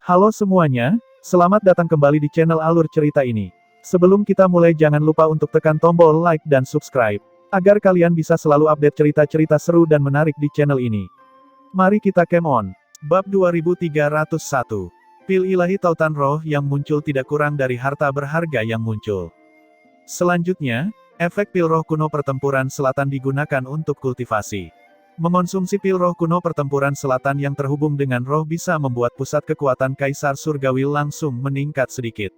Halo semuanya, selamat datang kembali di channel Alur Cerita ini. Sebelum kita mulai jangan lupa untuk tekan tombol like dan subscribe, agar kalian bisa selalu update cerita-cerita seru dan menarik di channel ini. Mari kita game on. Bab 2301. Pil ilahi tautan roh yang muncul tidak kurang dari harta berharga yang muncul. Selanjutnya, efek pil roh kuno pertempuran selatan digunakan untuk kultivasi. Mengonsumsi pil roh kuno pertempuran selatan yang terhubung dengan roh bisa membuat pusat kekuatan Kaisar Surgawi langsung meningkat sedikit.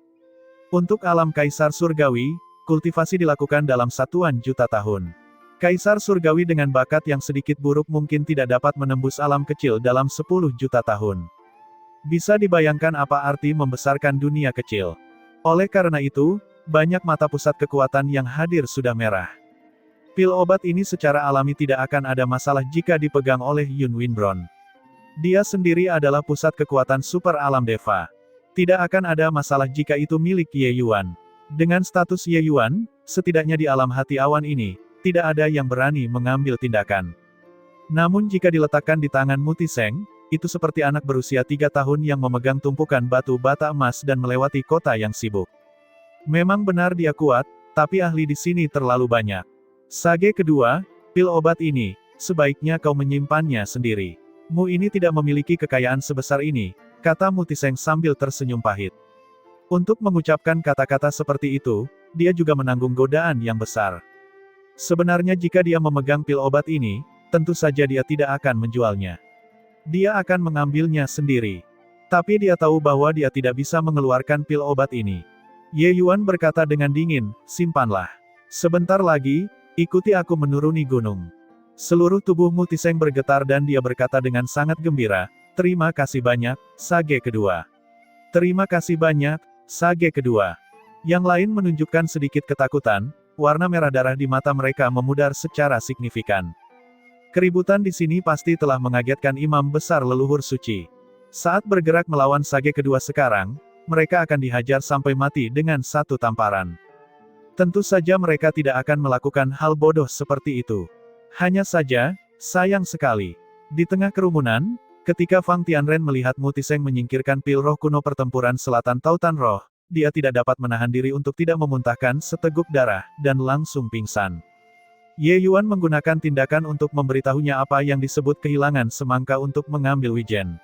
Untuk alam Kaisar Surgawi, kultivasi dilakukan dalam satuan juta tahun. Kaisar Surgawi dengan bakat yang sedikit buruk mungkin tidak dapat menembus alam kecil dalam 10 juta tahun. Bisa dibayangkan apa arti membesarkan dunia kecil. Oleh karena itu, banyak mata pusat kekuatan yang hadir sudah merah. Pil obat ini secara alami tidak akan ada masalah jika dipegang oleh Yun Winbron. Dia sendiri adalah pusat kekuatan super alam Deva. Tidak akan ada masalah jika itu milik Ye Yuan. Dengan status Ye Yuan, setidaknya di alam hati awan ini, tidak ada yang berani mengambil tindakan. Namun jika diletakkan di tangan Mutiseng, itu seperti anak berusia 3 tahun yang memegang tumpukan batu bata emas dan melewati kota yang sibuk. Memang benar dia kuat, tapi ahli di sini terlalu banyak. Sage kedua, pil obat ini, sebaiknya kau menyimpannya sendiri. Mu ini tidak memiliki kekayaan sebesar ini, kata Mutiseng sambil tersenyum pahit. Untuk mengucapkan kata-kata seperti itu, dia juga menanggung godaan yang besar. Sebenarnya jika dia memegang pil obat ini, tentu saja dia tidak akan menjualnya. Dia akan mengambilnya sendiri. Tapi dia tahu bahwa dia tidak bisa mengeluarkan pil obat ini. Ye Yuan berkata dengan dingin, simpanlah. Sebentar lagi, ikuti aku menuruni gunung. Seluruh tubuh Mutiseng bergetar dan dia berkata dengan sangat gembira, terima kasih banyak, Sage kedua. Terima kasih banyak, Sage kedua. Yang lain menunjukkan sedikit ketakutan, warna merah darah di mata mereka memudar secara signifikan. Keributan di sini pasti telah mengagetkan imam besar leluhur suci. Saat bergerak melawan Sage kedua sekarang, mereka akan dihajar sampai mati dengan satu tamparan. Tentu saja mereka tidak akan melakukan hal bodoh seperti itu. Hanya saja, sayang sekali. Di tengah kerumunan, ketika Fang Tianren melihat Mutiseng menyingkirkan pil roh kuno pertempuran selatan tautan roh, dia tidak dapat menahan diri untuk tidak memuntahkan seteguk darah, dan langsung pingsan. Ye Yuan menggunakan tindakan untuk memberitahunya apa yang disebut kehilangan semangka untuk mengambil wijen.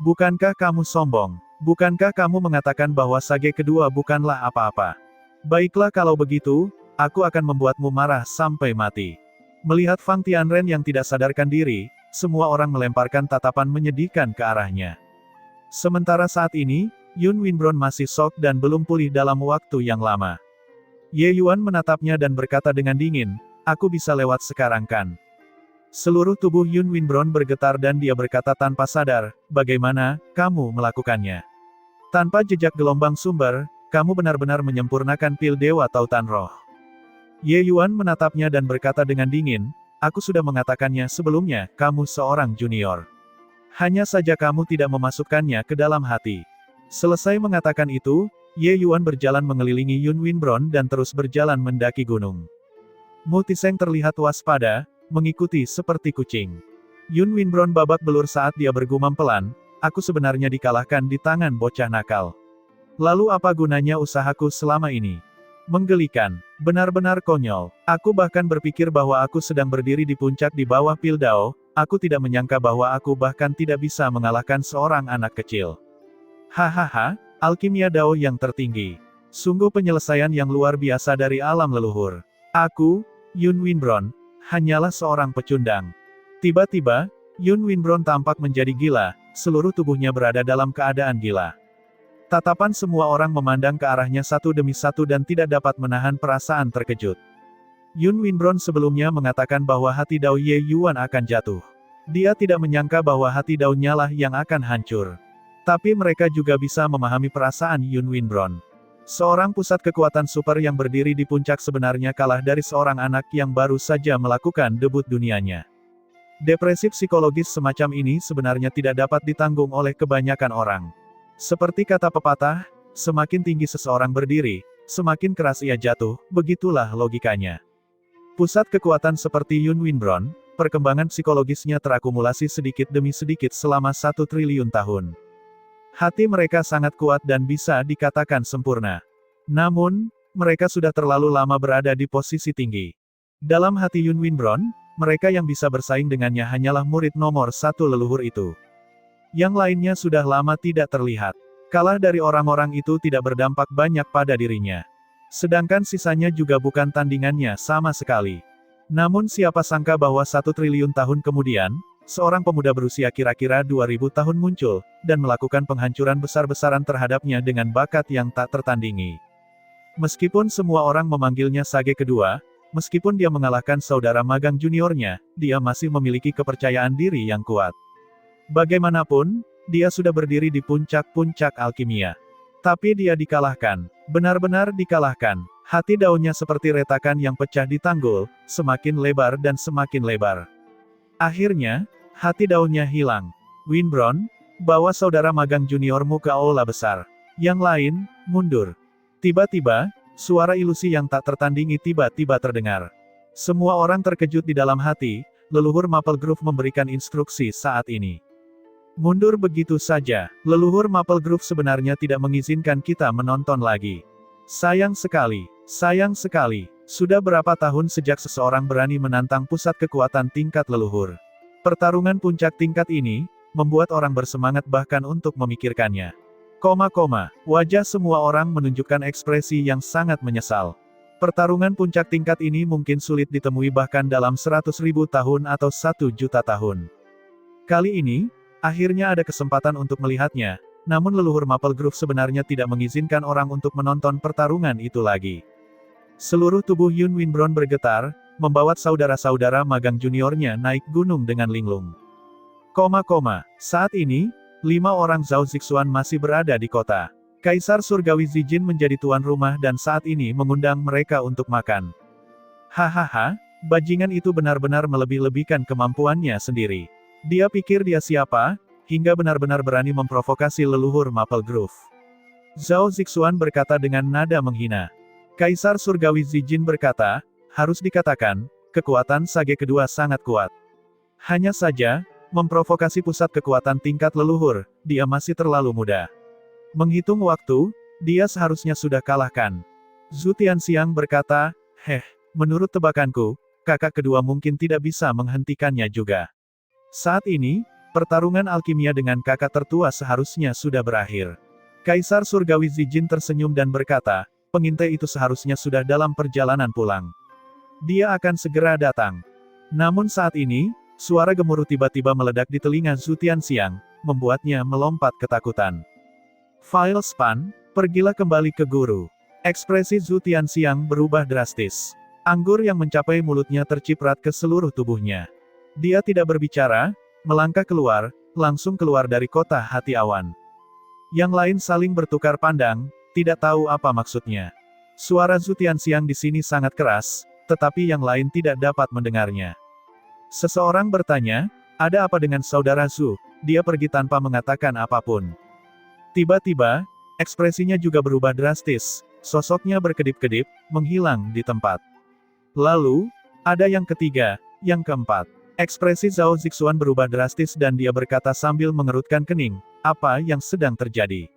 Bukankah kamu sombong? Bukankah kamu mengatakan bahwa Sage kedua bukanlah apa-apa? Baiklah kalau begitu, aku akan membuatmu marah sampai mati. Melihat Fang Tianren yang tidak sadarkan diri, semua orang melemparkan tatapan menyedihkan ke arahnya. Sementara saat ini, Yun Winbron masih shock dan belum pulih dalam waktu yang lama. Ye Yuan menatapnya dan berkata dengan dingin, aku bisa lewat sekarang kan? Seluruh tubuh Yun Winbron bergetar dan dia berkata tanpa sadar, bagaimana kamu melakukannya? Tanpa jejak gelombang sumber, kamu benar-benar menyempurnakan pil Dewa Tautan Roh. Ye Yuan menatapnya dan berkata dengan dingin, aku sudah mengatakannya sebelumnya, kamu seorang junior. Hanya saja kamu tidak memasukkannya ke dalam hati. Selesai mengatakan itu, Ye Yuan berjalan mengelilingi Yun Winbron dan terus berjalan mendaki gunung. Mutiseng terlihat waspada, mengikuti seperti kucing. Yun Winbron babak belur saat dia bergumam pelan, aku sebenarnya dikalahkan di tangan bocah nakal. Lalu apa gunanya usahaku selama ini? Menggelikan. Benar-benar konyol. Aku bahkan berpikir bahwa aku sedang berdiri di puncak di bawah pil Dao, aku tidak menyangka bahwa aku bahkan tidak bisa mengalahkan seorang anak kecil. Hahaha, alkimia Dao yang tertinggi. Sungguh penyelesaian yang luar biasa dari alam leluhur. Aku, Yun Winbron, hanyalah seorang pecundang. Tiba-tiba, Yun Winbron tampak menjadi gila, seluruh tubuhnya berada dalam keadaan gila. Tatapan semua orang memandang ke arahnya satu demi satu dan tidak dapat menahan perasaan terkejut. Yun Winbron sebelumnya mengatakan bahwa hati Dao Ye Yuan akan jatuh. Dia tidak menyangka bahwa hati Dao-nya lah yang akan hancur. Tapi mereka juga bisa memahami perasaan Yun Winbron. Seorang pusat kekuatan super yang berdiri di puncak sebenarnya kalah dari seorang anak yang baru saja melakukan debut dunianya. Depresi psikologis semacam ini sebenarnya tidak dapat ditanggung oleh kebanyakan orang. Seperti kata pepatah, semakin tinggi seseorang berdiri, semakin keras ia jatuh, begitulah logikanya. Pusat kekuatan seperti Yun Winbron, perkembangan psikologisnya terakumulasi sedikit demi sedikit selama 1 triliun tahun. Hati mereka sangat kuat dan bisa dikatakan sempurna. Namun, mereka sudah terlalu lama berada di posisi tinggi. Dalam hati Yun Winbron, mereka yang bisa bersaing dengannya hanyalah murid nomor 1 leluhur itu. Yang lainnya sudah lama tidak terlihat. Kalah dari orang-orang itu tidak berdampak banyak pada dirinya. Sedangkan sisanya juga bukan tandingannya sama sekali. Namun siapa sangka bahwa 1 triliun tahun kemudian, seorang pemuda berusia kira-kira 2000 tahun muncul, dan melakukan penghancuran besar-besaran terhadapnya dengan bakat yang tak tertandingi. Meskipun semua orang memanggilnya Sage kedua, meskipun dia mengalahkan saudara magang juniornya, dia masih memiliki kepercayaan diri yang kuat. Bagaimanapun, dia sudah berdiri di puncak-puncak alkimia. Tapi dia dikalahkan, benar-benar dikalahkan. Hati daunnya seperti retakan yang pecah di tanggul, semakin lebar dan semakin lebar. Akhirnya, hati daunnya hilang. Winbron, bawa saudara magang juniormu ke aula besar. Yang lain, mundur. Tiba-tiba, suara ilusi yang tak tertandingi tiba-tiba terdengar. Semua orang terkejut di dalam hati, leluhur Maple Grove memberikan instruksi saat ini. Mundur begitu saja, leluhur Maple Grove sebenarnya tidak mengizinkan kita menonton lagi. Sayang sekali, sudah berapa tahun sejak seseorang berani menantang pusat kekuatan tingkat leluhur. Pertarungan puncak tingkat ini, membuat orang bersemangat bahkan untuk memikirkannya. Wajah semua orang menunjukkan ekspresi yang sangat menyesal. Pertarungan puncak tingkat ini mungkin sulit ditemui bahkan dalam 100.000 tahun atau 1 juta tahun. Kali ini, akhirnya ada kesempatan untuk melihatnya, namun leluhur Maple Grove sebenarnya tidak mengizinkan orang untuk menonton pertarungan itu lagi. Seluruh tubuh Yun Winbron bergetar, membawa saudara-saudara magang juniornya naik gunung dengan linglung. Saat ini, 5 orang Zhao Zixuan masih berada di kota. Kaisar Surgawi Zijin menjadi tuan rumah dan saat ini mengundang mereka untuk makan. Hahaha, bajingan itu benar-benar melebih-lebihkan kemampuannya sendiri. Dia pikir dia siapa, hingga benar-benar berani memprovokasi leluhur Maple Grove. Zhao Zixuan berkata dengan nada menghina. Kaisar Surgawi Zijin berkata, harus dikatakan, kekuatan Sage kedua sangat kuat. Hanya saja, memprovokasi pusat kekuatan tingkat leluhur, dia masih terlalu muda. Menghitung waktu, dia seharusnya sudah kalahkan. Zhu Tianxiang berkata, menurut tebakanku, kakak kedua mungkin tidak bisa menghentikannya juga. Saat ini, pertarungan alkimia dengan kakak tertua seharusnya sudah berakhir. Kaisar Surgawi Zijin tersenyum dan berkata, pengintai itu seharusnya sudah dalam perjalanan pulang. Dia akan segera datang. Namun saat ini, suara gemuruh tiba-tiba meledak di telinga Zhu Tianxiang, membuatnya melompat ketakutan. File span, pergilah kembali ke guru. Ekspresi Zhu Tianxiang berubah drastis. Anggur yang mencapai mulutnya terciprat ke seluruh tubuhnya. Dia tidak berbicara, melangkah keluar, langsung keluar dari kota hati awan. Yang lain saling bertukar pandang, tidak tahu apa maksudnya. Suara Zhu Tianxiang di sini sangat keras, tetapi yang lain tidak dapat mendengarnya. Seseorang bertanya, ada apa dengan saudara Zhu? Dia pergi tanpa mengatakan apapun. Tiba-tiba, ekspresinya juga berubah drastis, sosoknya berkedip-kedip, menghilang di tempat. Lalu, ada yang ketiga, yang keempat. Ekspresi Zhao Zixuan berubah drastis dan dia berkata sambil mengerutkan kening, apa yang sedang terjadi?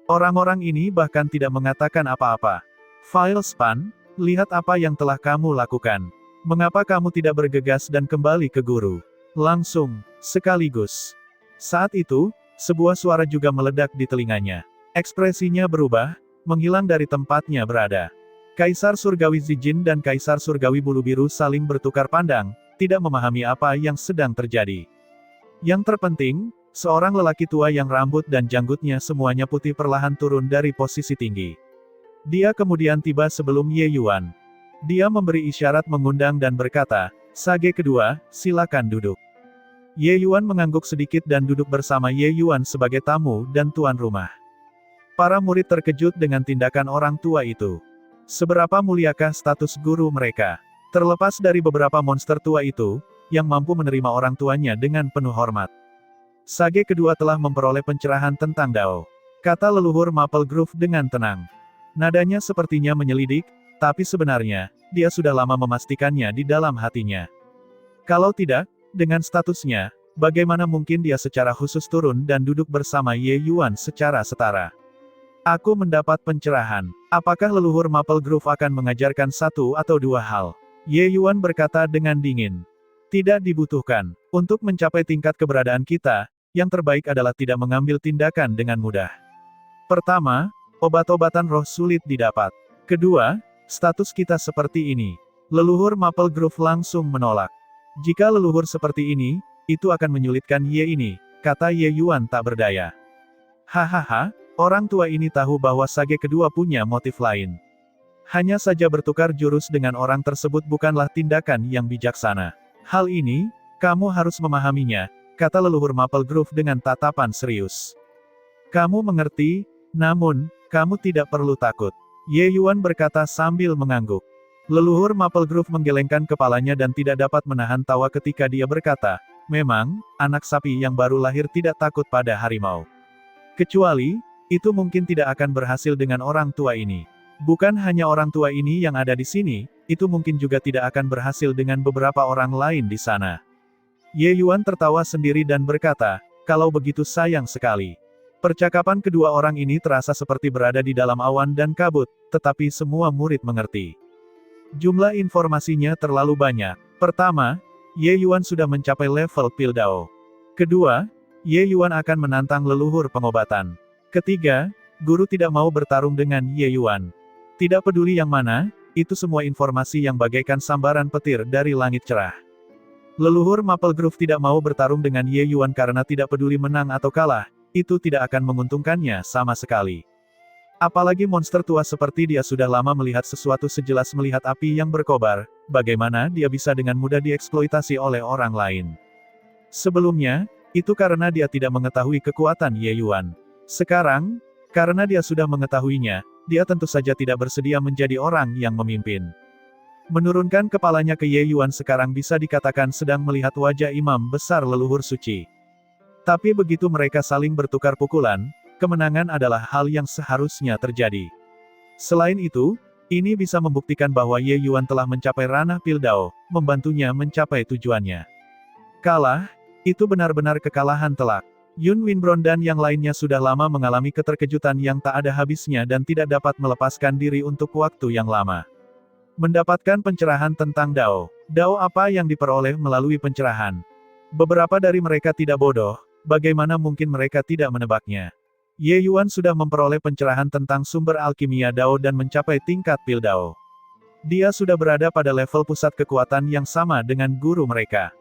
Orang-orang ini bahkan tidak mengatakan apa-apa. File span, lihat apa yang telah kamu lakukan. Mengapa kamu tidak bergegas dan kembali ke guru? Langsung, sekaligus. Saat itu, sebuah suara juga meledak di telinganya. Ekspresinya berubah, menghilang dari tempatnya berada. Kaisar Surgawi Zijin dan Kaisar Surgawi Bulu Biru saling bertukar pandang, tidak memahami apa yang sedang terjadi. Yang terpenting, seorang lelaki tua yang rambut dan janggutnya semuanya putih perlahan turun dari posisi tinggi. Dia kemudian tiba sebelum Ye Yuan. Dia memberi isyarat mengundang dan berkata, Sage kedua, silakan duduk. Ye Yuan mengangguk sedikit dan duduk bersama Ye Yuan sebagai tamu dan tuan rumah. Para murid terkejut dengan tindakan orang tua itu. Seberapa muliakah status guru mereka? Terlepas dari beberapa monster tua itu, yang mampu menerima orang tuanya dengan penuh hormat. Sage kedua telah memperoleh pencerahan tentang Dao. Kata leluhur Maple Grove dengan tenang. Nadanya sepertinya menyelidik, tapi sebenarnya, dia sudah lama memastikannya di dalam hatinya. Kalau tidak, dengan statusnya, Bagaimana mungkin dia secara khusus turun dan duduk bersama Ye Yuan secara setara? Aku mendapat pencerahan. Apakah leluhur Maple Grove akan mengajarkan satu atau dua hal? Ye Yuan berkata dengan dingin. Tidak dibutuhkan. Untuk mencapai tingkat keberadaan kita, yang terbaik adalah tidak mengambil tindakan dengan mudah. Pertama, obat-obatan roh sulit didapat. Kedua, status kita seperti ini. Leluhur Maple Grove langsung menolak. Jika leluhur seperti ini, itu akan menyulitkan Ye ini, kata Ye Yuan tak berdaya. Hahaha, orang tua ini tahu bahwa sage kedua punya motif lain. Hanya saja bertukar jurus dengan orang tersebut bukanlah tindakan yang bijaksana. Hal ini, kamu harus memahaminya, kata leluhur Maple Grove dengan tatapan serius. Kamu mengerti, namun, kamu tidak perlu takut. Ye Yuan berkata sambil mengangguk. Leluhur Maple Grove menggelengkan kepalanya dan tidak dapat menahan tawa ketika dia berkata, memang, anak sapi yang baru lahir tidak takut pada harimau. Kecuali, itu mungkin tidak akan berhasil dengan orang tua ini. Bukan hanya orang tua ini yang ada di sini, itu mungkin juga tidak akan berhasil dengan beberapa orang lain di sana. Ye Yuan tertawa sendiri dan berkata, kalau begitu sayang sekali. Percakapan kedua orang ini terasa seperti berada di dalam awan dan kabut, tetapi semua murid mengerti. Jumlah informasinya terlalu banyak. Pertama, Ye Yuan sudah mencapai level Pildao. Kedua, Ye Yuan akan menantang leluhur pengobatan. Ketiga, guru tidak mau bertarung dengan Ye Yuan. Tidak peduli yang mana, itu semua informasi yang bagaikan sambaran petir dari langit cerah. Leluhur Maple Grove tidak mau bertarung dengan Ye Yuan karena tidak peduli menang atau kalah, itu tidak akan menguntungkannya sama sekali. Apalagi monster tua seperti dia sudah lama melihat sesuatu sejelas melihat api yang berkobar, bagaimana dia bisa dengan mudah dieksploitasi oleh orang lain. Sebelumnya, itu karena dia tidak mengetahui kekuatan Ye Yuan. Sekarang, karena dia sudah mengetahuinya, dia tentu saja tidak bersedia menjadi orang yang memimpin. Menurunkan kepalanya ke Ye Yuan sekarang bisa dikatakan sedang melihat wajah imam besar leluhur suci. Tapi begitu mereka saling bertukar pukulan, kemenangan adalah hal yang seharusnya terjadi. Selain itu, ini bisa membuktikan bahwa Ye Yuan telah mencapai ranah Pildao, membantunya mencapai tujuannya. Kalah, itu benar-benar kekalahan telak. Yun Winbron dan yang lainnya sudah lama mengalami keterkejutan yang tak ada habisnya dan tidak dapat melepaskan diri untuk waktu yang lama. Mendapatkan pencerahan tentang Dao. Dao apa yang diperoleh melalui pencerahan? Beberapa dari mereka tidak bodoh, bagaimana mungkin mereka tidak menebaknya? Ye Yuan sudah memperoleh pencerahan tentang sumber alkimia Dao dan mencapai tingkat Pildao. Dia sudah berada pada level pusat kekuatan yang sama dengan guru mereka.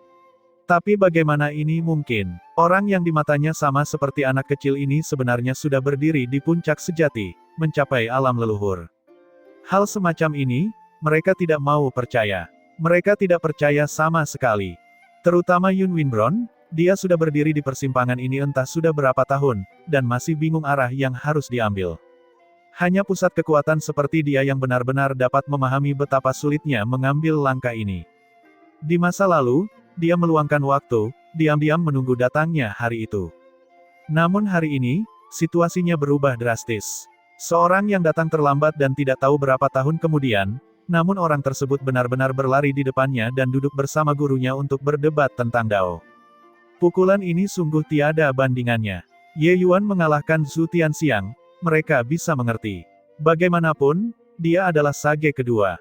Tapi bagaimana ini mungkin? Orang yang di matanya sama seperti anak kecil ini sebenarnya sudah berdiri di puncak sejati, mencapai alam leluhur. Hal semacam ini, mereka tidak mau percaya. Mereka tidak percaya sama sekali. Terutama Yun Winbron, dia sudah berdiri di persimpangan ini entah sudah berapa tahun, dan masih bingung arah yang harus diambil. Hanya pusat kekuatan seperti dia yang benar-benar dapat memahami betapa sulitnya mengambil langkah ini. Di masa lalu, dia meluangkan waktu, diam-diam menunggu datangnya hari itu. Namun hari ini, situasinya berubah drastis. Seorang yang datang terlambat dan tidak tahu berapa tahun kemudian, namun orang tersebut benar-benar berlari di depannya dan duduk bersama gurunya untuk berdebat tentang Dao. Pukulan ini sungguh tiada bandingannya. Ye Yuan mengalahkan Zhu Tianxiang, mereka bisa mengerti. Bagaimanapun, dia adalah sage kedua.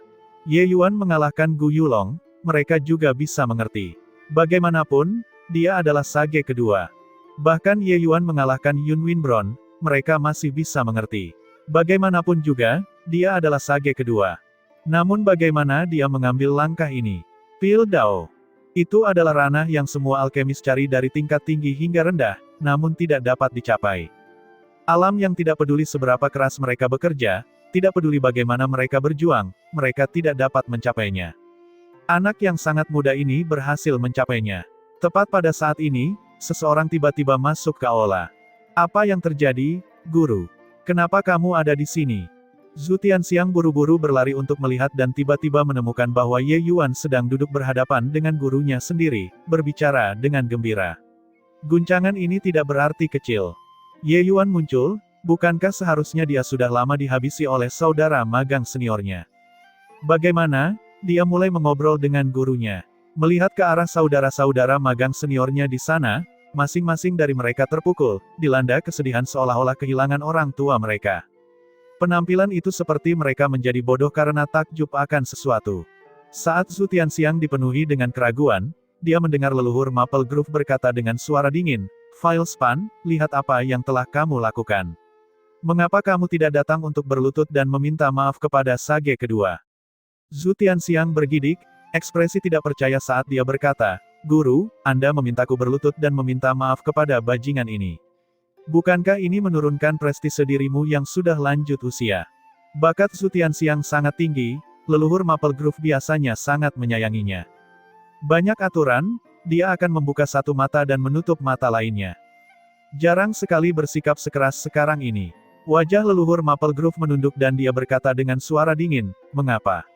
Ye Yuan mengalahkan Gu Yulong, mereka juga bisa mengerti. Bagaimanapun, dia adalah sage kedua. Bahkan Ye Yuan mengalahkan Yun Winbron, mereka masih bisa mengerti. Bagaimanapun juga, dia adalah sage kedua. Namun bagaimana dia mengambil langkah ini? Pildao. Itu adalah ranah yang semua alkemis cari dari tingkat tinggi hingga rendah, namun tidak dapat dicapai. Alam yang tidak peduli seberapa keras mereka bekerja, tidak peduli bagaimana mereka berjuang, mereka tidak dapat mencapainya. Anak yang sangat muda ini berhasil mencapainya. Tepat pada saat ini, seseorang tiba-tiba masuk ke aula. Apa yang terjadi, guru? Kenapa kamu ada di sini? Zhu Tianxiang buru-buru berlari untuk melihat dan tiba-tiba menemukan bahwa Ye Yuan sedang duduk berhadapan dengan gurunya sendiri, berbicara dengan gembira. Guncangan ini tidak berarti kecil. Ye Yuan muncul, bukankah seharusnya dia sudah lama dihabisi oleh saudara magang seniornya? Bagaimana? Dia mulai mengobrol dengan gurunya. Melihat ke arah saudara-saudara magang seniornya di sana, masing-masing dari mereka terpukul, dilanda kesedihan seolah-olah kehilangan orang tua mereka. Penampilan itu seperti mereka menjadi bodoh karena takjub akan sesuatu. Saat Zhu Tianxiang dipenuhi dengan keraguan, dia mendengar leluhur Maple Grove berkata dengan suara dingin, "Filespan, lihat apa yang telah kamu lakukan. Mengapa kamu tidak datang untuk berlutut dan meminta maaf kepada Sage kedua?" Zhu Tianxiang bergidik, ekspresi tidak percaya saat dia berkata, "Guru, Anda memintaku berlutut dan meminta maaf kepada bajingan ini. Bukankah ini menurunkan prestise dirimu yang sudah lanjut usia?" Bakat Zhu Tianxiang sangat tinggi, leluhur Maple Grove biasanya sangat menyayanginya. Banyak aturan, dia akan membuka satu mata dan menutup mata lainnya. Jarang sekali bersikap sekeras sekarang ini. Wajah leluhur Maple Grove menunduk dan dia berkata dengan suara dingin, "Mengapa?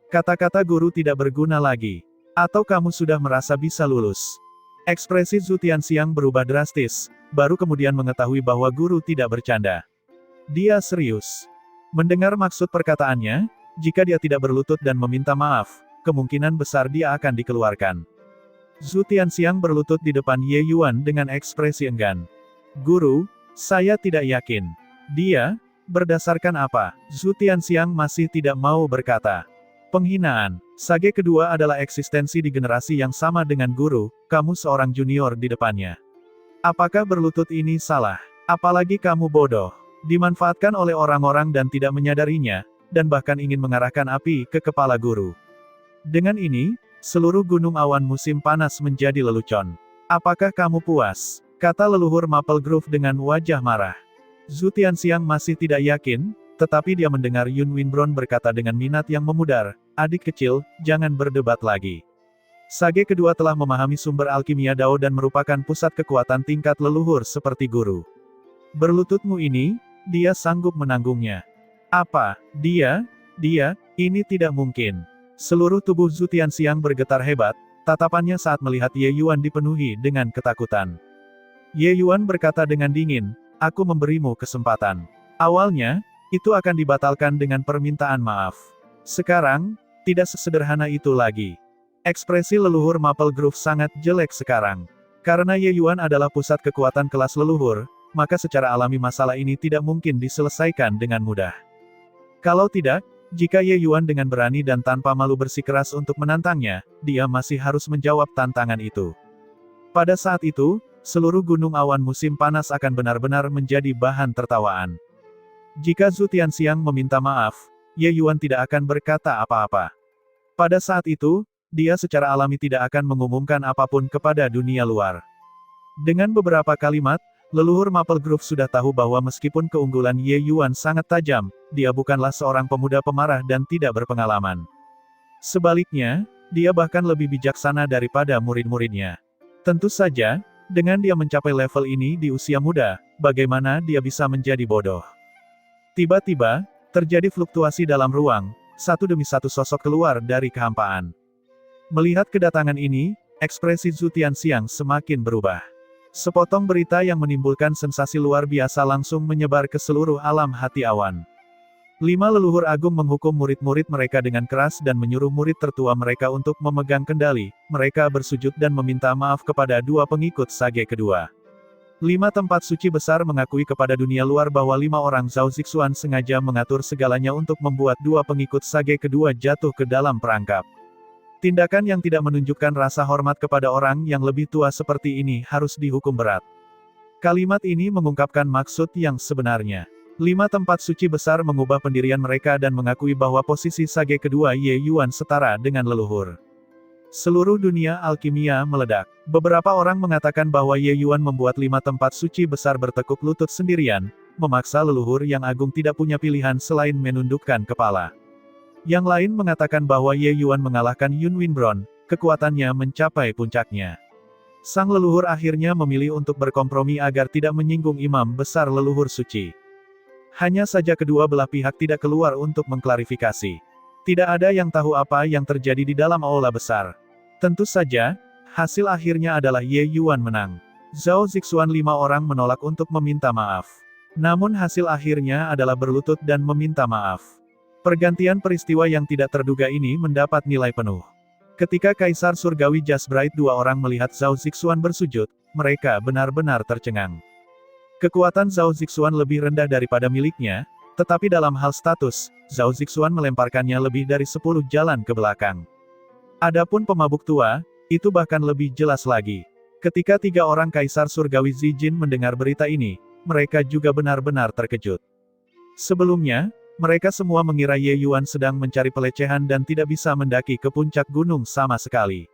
Kata-kata guru tidak berguna lagi. Atau kamu sudah merasa bisa lulus?" Ekspresi Zhu Tianxiang berubah drastis, baru kemudian mengetahui bahwa guru tidak bercanda. Dia serius. Mendengar maksud perkataannya, jika dia tidak berlutut dan meminta maaf, kemungkinan besar dia akan dikeluarkan. Zhu Tianxiang berlutut di depan Ye Yuan dengan ekspresi enggan. "Guru, saya tidak yakin." "Dia? Berdasarkan apa?" Zhu Tianxiang masih tidak mau berkata. "Penghinaan. Sage kedua adalah eksistensi di generasi yang sama dengan guru, kamu seorang junior di depannya. Apakah berlutut ini salah? Apalagi kamu bodoh. Dimanfaatkan oleh orang-orang dan tidak menyadarinya, dan bahkan ingin mengarahkan api ke kepala guru. Dengan ini, seluruh gunung awan musim panas menjadi lelucon. Apakah kamu puas?" kata leluhur Maple Grove dengan wajah marah. Zhu Tianxiang masih tidak yakin, tetapi dia mendengar Yun Winbron berkata dengan minat yang memudar, "Adik kecil, jangan berdebat lagi. Sage kedua telah memahami sumber alkimia Dao dan merupakan pusat kekuatan tingkat leluhur seperti guru. Berlututmu ini, dia sanggup menanggungnya." "Apa? Dia? Ini tidak mungkin." Seluruh tubuh Zhu Tianxiang bergetar hebat, tatapannya saat melihat Ye Yuan dipenuhi dengan ketakutan. Ye Yuan berkata dengan dingin, "Aku memberimu kesempatan. Awalnya, itu akan dibatalkan dengan permintaan maaf. Sekarang, tidak sesederhana itu lagi." Ekspresi leluhur Maple Grove sangat jelek sekarang. Karena Ye Yuan adalah pusat kekuatan kelas leluhur, maka secara alami masalah ini tidak mungkin diselesaikan dengan mudah. Kalau tidak, jika Ye Yuan dengan berani dan tanpa malu bersikeras untuk menantangnya, dia masih harus menjawab tantangan itu. Pada saat itu, seluruh gunung awan musim panas akan benar-benar menjadi bahan tertawaan. Jika Zhu Tianxiang meminta maaf, Ye Yuan tidak akan berkata apa-apa. Pada saat itu, dia secara alami tidak akan mengumumkan apapun kepada dunia luar. Dengan beberapa kalimat, leluhur Maple Grove sudah tahu bahwa meskipun keunggulan Ye Yuan sangat tajam, dia bukanlah seorang pemuda pemarah dan tidak berpengalaman. Sebaliknya, dia bahkan lebih bijaksana daripada murid-muridnya. Tentu saja, dengan dia mencapai level ini di usia muda, bagaimana dia bisa menjadi bodoh? Tiba-tiba, terjadi fluktuasi dalam ruang, satu demi satu sosok keluar dari kehampaan. Melihat kedatangan ini, ekspresi Zhu Tianxiang semakin berubah. Sepotong berita yang menimbulkan sensasi luar biasa langsung menyebar ke seluruh alam hati awan. 5 leluhur agung menghukum murid-murid mereka dengan keras dan menyuruh murid tertua mereka untuk memegang kendali. Mereka bersujud dan meminta maaf kepada 2 pengikut Sage kedua. 5 tempat suci besar mengakui kepada dunia luar bahwa 5 orang Zhao Zixuan sengaja mengatur segalanya untuk membuat 2 pengikut Sage kedua jatuh ke dalam perangkap. Tindakan yang tidak menunjukkan rasa hormat kepada orang yang lebih tua seperti ini harus dihukum berat. Kalimat ini mengungkapkan maksud yang sebenarnya. 5 tempat suci besar mengubah pendirian mereka dan mengakui bahwa posisi Sage kedua Ye Yuan setara dengan leluhur. Seluruh dunia alkimia meledak. Beberapa orang mengatakan bahwa Ye Yuan membuat 5 tempat suci besar bertekuk lutut sendirian, memaksa leluhur yang agung tidak punya pilihan selain menundukkan kepala. Yang lain mengatakan bahwa Ye Yuan mengalahkan Yun Winbron, kekuatannya mencapai puncaknya. Sang leluhur akhirnya memilih untuk berkompromi agar tidak menyinggung imam besar leluhur suci. Hanya saja kedua belah pihak tidak keluar untuk mengklarifikasi. Tidak ada yang tahu apa yang terjadi di dalam aula besar. Tentu saja, hasil akhirnya adalah Ye Yuan menang. Zhao Zixuan 5 orang menolak untuk meminta maaf. Namun hasil akhirnya adalah berlutut dan meminta maaf. Pergantian peristiwa yang tidak terduga ini mendapat nilai penuh. Ketika Kaisar Surgawi Just Bright dua orang melihat Zhao Zixuan bersujud, mereka benar-benar tercengang. Kekuatan Zhao Zixuan lebih rendah daripada miliknya, tetapi dalam hal status, Zhao Zixuan melemparkannya lebih dari 10 jalan ke belakang. Adapun pemabuk tua, itu bahkan lebih jelas lagi. Ketika tiga orang Kaisar Surgawi Zijin mendengar berita ini, mereka juga benar-benar terkejut. Sebelumnya, mereka semua mengira Ye Yuan sedang mencari pelecehan dan tidak bisa mendaki ke puncak gunung sama sekali.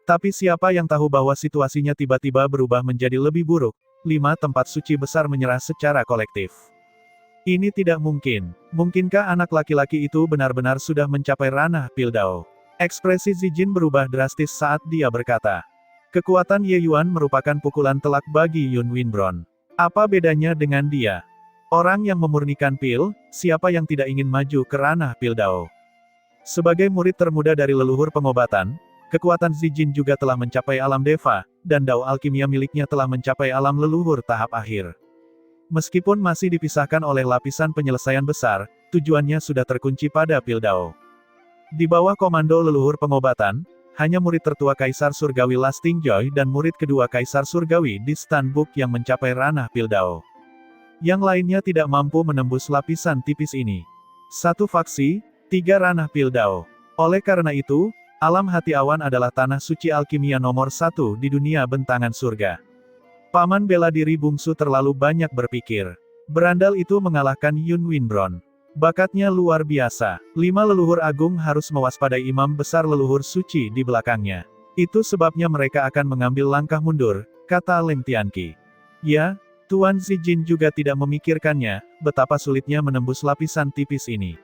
Tapi siapa yang tahu bahwa situasinya tiba-tiba berubah menjadi lebih buruk, 5 tempat suci besar menyerah secara kolektif. Ini tidak mungkin. Mungkinkah anak laki-laki itu benar-benar sudah mencapai ranah Piltdown? Ekspresi Zijin berubah drastis saat dia berkata. Kekuatan Ye Yuan merupakan pukulan telak bagi Yun Winbron. Apa bedanya dengan dia? Orang yang memurnikan pil, siapa yang tidak ingin maju ke ranah Piltdown? Sebagai murid termuda dari leluhur pengobatan, kekuatan Zijin juga telah mencapai alam Deva, dan dao alkimia miliknya telah mencapai alam leluhur tahap akhir. Meskipun masih dipisahkan oleh lapisan penyelesaian besar, tujuannya sudah terkunci pada Piltdown. Di bawah komando leluhur pengobatan, hanya murid tertua Kaisar Surgawi Lasting Joy dan murid kedua Kaisar Surgawi di Stanbook yang mencapai ranah Piltdown. Yang lainnya tidak mampu menembus lapisan tipis ini. Satu faksi, 3 ranah Piltdown. Oleh karena itu, alam hati awan adalah tanah suci alkimia nomor 1 di dunia bentangan surga. Paman bela diri bungsu terlalu banyak berpikir. Berandal itu mengalahkan Yun Winbron. Bakatnya luar biasa. 5 leluhur agung harus mewaspadai imam besar leluhur suci di belakangnya. Itu sebabnya mereka akan mengambil langkah mundur, kata Leng Tianqi. Ya, Tuan Zijin juga tidak memikirkannya, betapa sulitnya menembus lapisan tipis ini.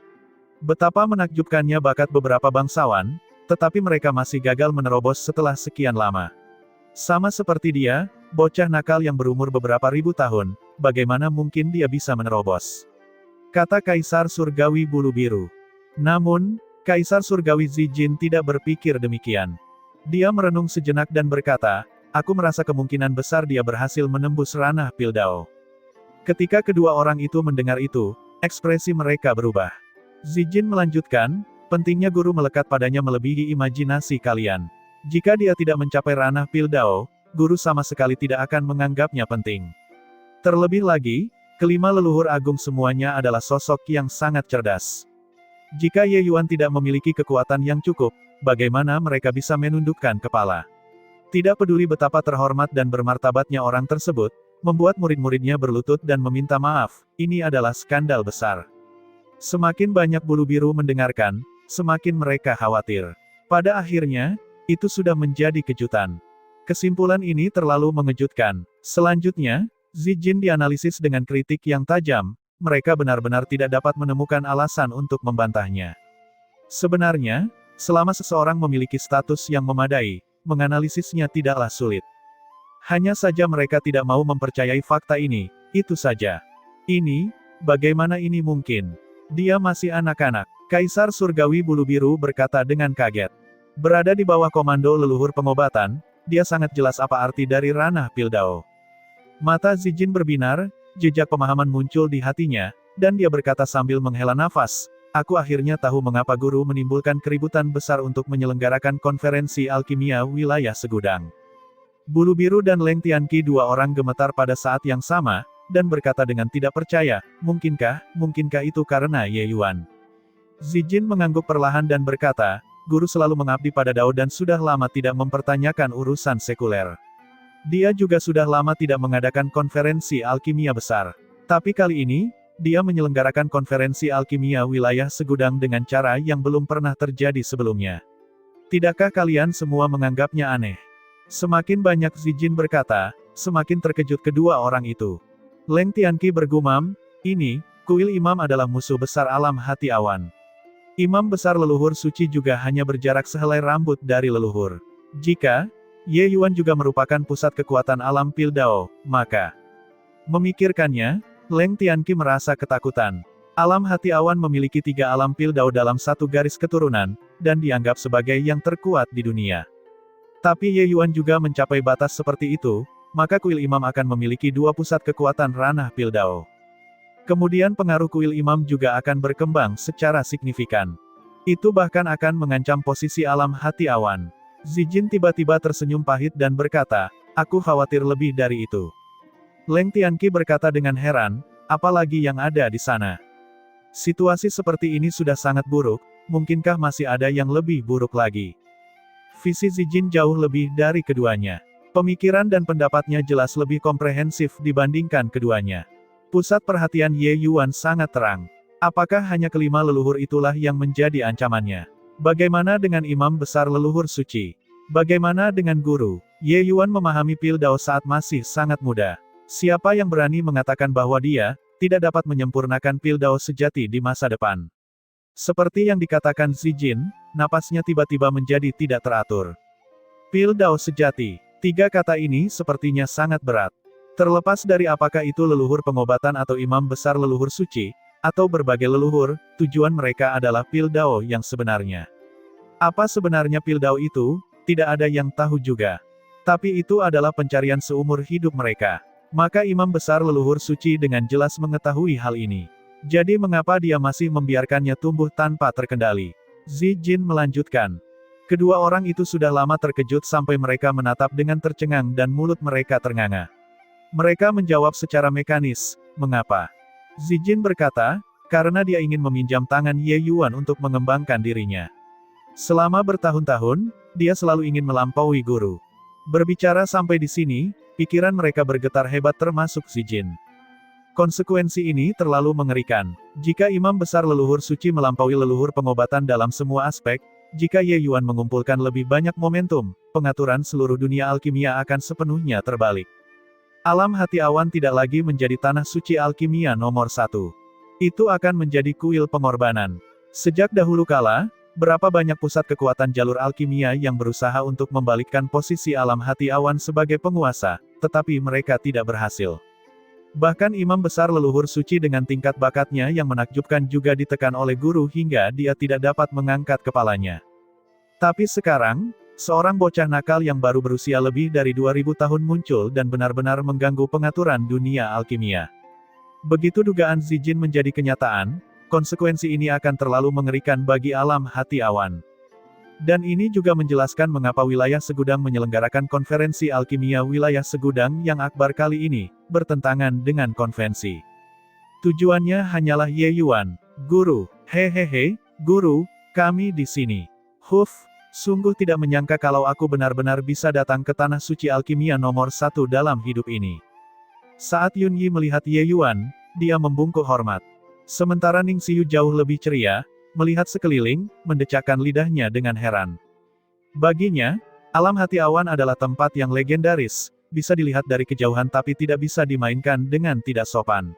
Betapa menakjubkannya bakat beberapa bangsawan, tetapi mereka masih gagal menerobos setelah sekian lama. Sama seperti dia, bocah nakal yang berumur beberapa ribu tahun, bagaimana mungkin dia bisa menerobos? Kata Kaisar Surgawi Bulu Biru. Namun, Kaisar Surgawi Zijin tidak berpikir demikian. Dia merenung sejenak dan berkata, aku merasa kemungkinan besar dia berhasil menembus ranah Piltdown. Ketika kedua orang itu mendengar itu, ekspresi mereka berubah. Zijin melanjutkan, pentingnya guru melekat padanya melebihi imajinasi kalian. Jika dia tidak mencapai ranah Piltdown, guru sama sekali tidak akan menganggapnya penting. Terlebih lagi, kelima leluhur agung semuanya adalah sosok yang sangat cerdas. Jika Ye Yuan tidak memiliki kekuatan yang cukup, bagaimana mereka bisa menundukkan kepala? Tidak peduli betapa terhormat dan bermartabatnya orang tersebut, membuat murid-muridnya berlutut dan meminta maaf, ini adalah skandal besar. Semakin banyak bulu biru mendengarkan, semakin mereka khawatir. Pada akhirnya, itu sudah menjadi kejutan. Kesimpulan ini terlalu mengejutkan. Selanjutnya, Zijin dianalisis dengan kritik yang tajam, mereka benar-benar tidak dapat menemukan alasan untuk membantahnya. Sebenarnya, selama seseorang memiliki status yang memadai, menganalisisnya tidaklah sulit. Hanya saja mereka tidak mau mempercayai fakta ini, itu saja. Ini, bagaimana ini mungkin? Dia masih anak-anak. Kaisar Surgawi Bulu Biru berkata dengan kaget. Berada di bawah komando leluhur pengobatan, dia sangat jelas apa arti dari ranah Piltdown. Mata Zijin berbinar, jejak pemahaman muncul di hatinya, dan dia berkata sambil menghela nafas, aku akhirnya tahu mengapa guru menimbulkan keributan besar untuk menyelenggarakan konferensi alkimia wilayah Segudang. Bulu Biru dan Leng Tianqi dua orang gemetar pada saat yang sama, dan berkata dengan tidak percaya, mungkinkah itu karena Ye Yuan? Zijin mengangguk perlahan dan berkata, guru selalu mengabdi pada Dao dan sudah lama tidak mempertanyakan urusan sekuler. Dia juga sudah lama tidak mengadakan konferensi alkimia besar. Tapi kali ini, dia menyelenggarakan konferensi alkimia wilayah Segudang dengan cara yang belum pernah terjadi sebelumnya. Tidakkah kalian semua menganggapnya aneh? Semakin banyak Zijin berkata, semakin terkejut kedua orang itu. Leng Tianqi bergumam, ini, kuil imam adalah musuh besar alam hati awan. Imam besar leluhur suci juga hanya berjarak sehelai rambut dari leluhur. Jika Ye Yuan juga merupakan pusat kekuatan alam Piltdown, maka memikirkannya, Leng Tianqi merasa ketakutan. Alam hati awan memiliki 3 alam Piltdown dalam satu garis keturunan, dan dianggap sebagai yang terkuat di dunia. Tapi Ye Yuan juga mencapai batas seperti itu, maka kuil imam akan memiliki 2 pusat kekuatan ranah Piltdown. Kemudian pengaruh kuil imam juga akan berkembang secara signifikan. Itu bahkan akan mengancam posisi alam hati awan. Zijin tiba-tiba tersenyum pahit dan berkata, aku khawatir lebih dari itu. Leng Tianqi berkata dengan heran, apalagi yang ada di sana. Situasi seperti ini sudah sangat buruk, mungkinkah masih ada yang lebih buruk lagi? Visi Zijin jauh lebih dari keduanya. Pemikiran dan pendapatnya jelas lebih komprehensif dibandingkan keduanya. Pusat perhatian Ye Yuan sangat terang. Apakah hanya kelima leluhur itulah yang menjadi ancamannya? Bagaimana dengan imam besar leluhur suci? Bagaimana dengan guru? Ye Yuan memahami Pil Dao saat masih sangat muda. Siapa yang berani mengatakan bahwa dia tidak dapat menyempurnakan Pil Dao sejati di masa depan? Seperti yang dikatakan Zijin, napasnya tiba-tiba menjadi tidak teratur. Pil Dao sejati. 3 kata ini sepertinya sangat berat. Terlepas dari apakah itu leluhur pengobatan atau imam besar leluhur suci, atau berbagai leluhur, tujuan mereka adalah Pil Dao yang sebenarnya. Apa sebenarnya Pil Dao itu? Tidak ada yang tahu juga. Tapi itu adalah pencarian seumur hidup mereka. Maka imam besar leluhur suci dengan jelas mengetahui hal ini. Jadi mengapa dia masih membiarkannya tumbuh tanpa terkendali? Zijin melanjutkan. Kedua orang itu sudah lama terkejut sampai mereka menatap dengan tercengang dan mulut mereka ternganga. Mereka menjawab secara mekanis, mengapa? Zijin berkata, karena dia ingin meminjam tangan Ye Yuan untuk mengembangkan dirinya. Selama bertahun-tahun, dia selalu ingin melampaui guru. Berbicara sampai di sini, pikiran mereka bergetar hebat termasuk Zijin. Konsekuensi ini terlalu mengerikan. Jika imam besar leluhur suci melampaui leluhur pengobatan dalam semua aspek, jika Ye Yuan mengumpulkan lebih banyak momentum, pengaturan seluruh dunia alkimia akan sepenuhnya terbalik. Alam hati awan tidak lagi menjadi tanah suci alkimia nomor 1. Itu akan menjadi kuil pengorbanan. Sejak dahulu kala, berapa banyak pusat kekuatan jalur alkimia yang berusaha untuk membalikkan posisi alam hati awan sebagai penguasa, tetapi mereka tidak berhasil. Bahkan imam besar leluhur suci dengan tingkat bakatnya yang menakjubkan juga ditekan oleh guru hingga dia tidak dapat mengangkat kepalanya. Tapi sekarang, seorang bocah nakal yang baru berusia lebih dari 2000 tahun muncul dan benar-benar mengganggu pengaturan dunia alkimia. Begitu dugaan Zijin menjadi kenyataan, konsekuensi ini akan terlalu mengerikan bagi alam hati awan. Dan ini juga menjelaskan mengapa wilayah Segudang menyelenggarakan konferensi alkimia wilayah Segudang yang akbar kali ini, bertentangan dengan konvensi. Tujuannya hanyalah Ye Yuan, guru, hehehe, guru, kami di sini. Sungguh tidak menyangka kalau aku benar-benar bisa datang ke tanah suci alkimia nomor 1 dalam hidup ini. Saat Yun Yi melihat Ye Yuan, dia membungkuk hormat. Sementara Ning Xiu jauh lebih ceria, melihat sekeliling, mendecakkan lidahnya dengan heran. Baginya, alam hati awan adalah tempat yang legendaris, bisa dilihat dari kejauhan tapi tidak bisa dimainkan dengan tidak sopan.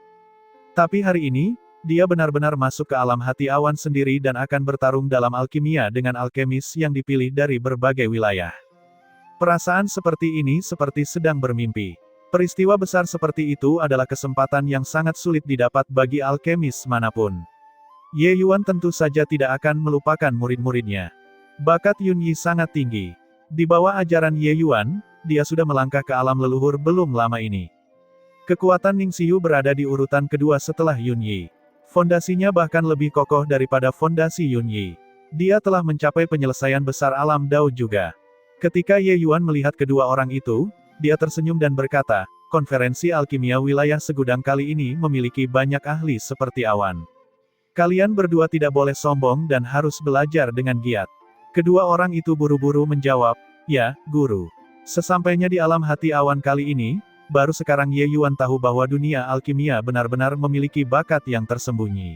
Tapi hari ini, dia benar-benar masuk ke alam hati awan sendiri dan akan bertarung dalam alkimia dengan alkemis yang dipilih dari berbagai wilayah. Perasaan seperti ini seperti sedang bermimpi. Peristiwa besar seperti itu adalah kesempatan yang sangat sulit didapat bagi alkemis manapun. Ye Yuan tentu saja tidak akan melupakan murid-muridnya. Bakat Yun Yi sangat tinggi. Di bawah ajaran Ye Yuan, dia sudah melangkah ke alam leluhur belum lama ini. Kekuatan Ning Xiu berada di urutan kedua setelah Yun Yi. Fondasinya bahkan lebih kokoh daripada fondasi Yun Yi. Dia telah mencapai penyelesaian besar alam Dao juga. Ketika Ye Yuan melihat kedua orang itu, dia tersenyum dan berkata, konferensi alkimia wilayah Segudang kali ini memiliki banyak ahli seperti awan. Kalian berdua tidak boleh sombong dan harus belajar dengan giat. Kedua orang itu buru-buru menjawab, ya, guru. Sesampainya di alam hati awan kali ini, baru sekarang Ye Yuan tahu bahwa dunia alkimia benar-benar memiliki bakat yang tersembunyi.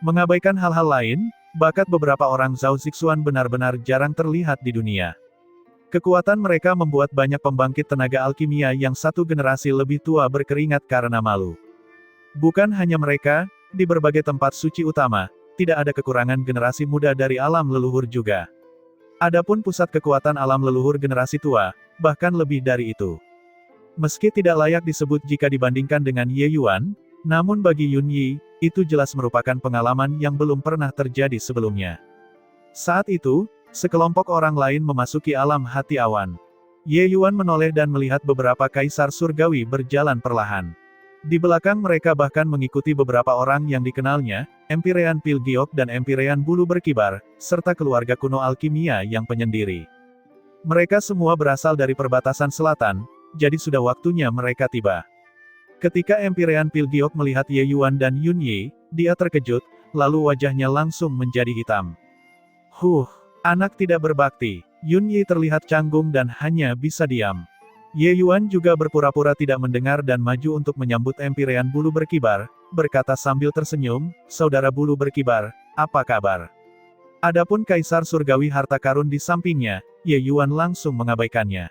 Mengabaikan hal-hal lain, bakat beberapa orang Zhao Zixuan benar-benar jarang terlihat di dunia. Kekuatan mereka membuat banyak pembangkit tenaga alkimia yang satu generasi lebih tua berkeringat karena malu. Bukan hanya mereka, di berbagai tempat suci utama, tidak ada kekurangan generasi muda dari alam leluhur juga. Adapun pusat kekuatan alam leluhur generasi tua, bahkan lebih dari itu. Meski tidak layak disebut jika dibandingkan dengan Ye Yuan, namun bagi Yun Yi, itu jelas merupakan pengalaman yang belum pernah terjadi sebelumnya. Saat itu, sekelompok orang lain memasuki alam hati awan. Ye Yuan menoleh dan melihat beberapa kaisar surgawi berjalan perlahan. Di belakang mereka bahkan mengikuti beberapa orang yang dikenalnya, Empirean Pilgiok dan Empirean Bulu Berkibar, serta keluarga kuno alkimia yang penyendiri. Mereka semua berasal dari perbatasan selatan, jadi sudah waktunya mereka tiba. Ketika Empirean Pilgiok melihat Ye Yuan dan Yun Yi, dia terkejut, lalu wajahnya langsung menjadi hitam. Anak tidak berbakti. Yun Yi terlihat canggung dan hanya bisa diam. Ye Yuan juga berpura-pura tidak mendengar dan maju untuk menyambut Empirean Bulu Berkibar, berkata sambil tersenyum, "Saudara Bulu Berkibar, apa kabar?" Adapun Kaisar Surgawi Harta Karun di sampingnya, Ye Yuan langsung mengabaikannya.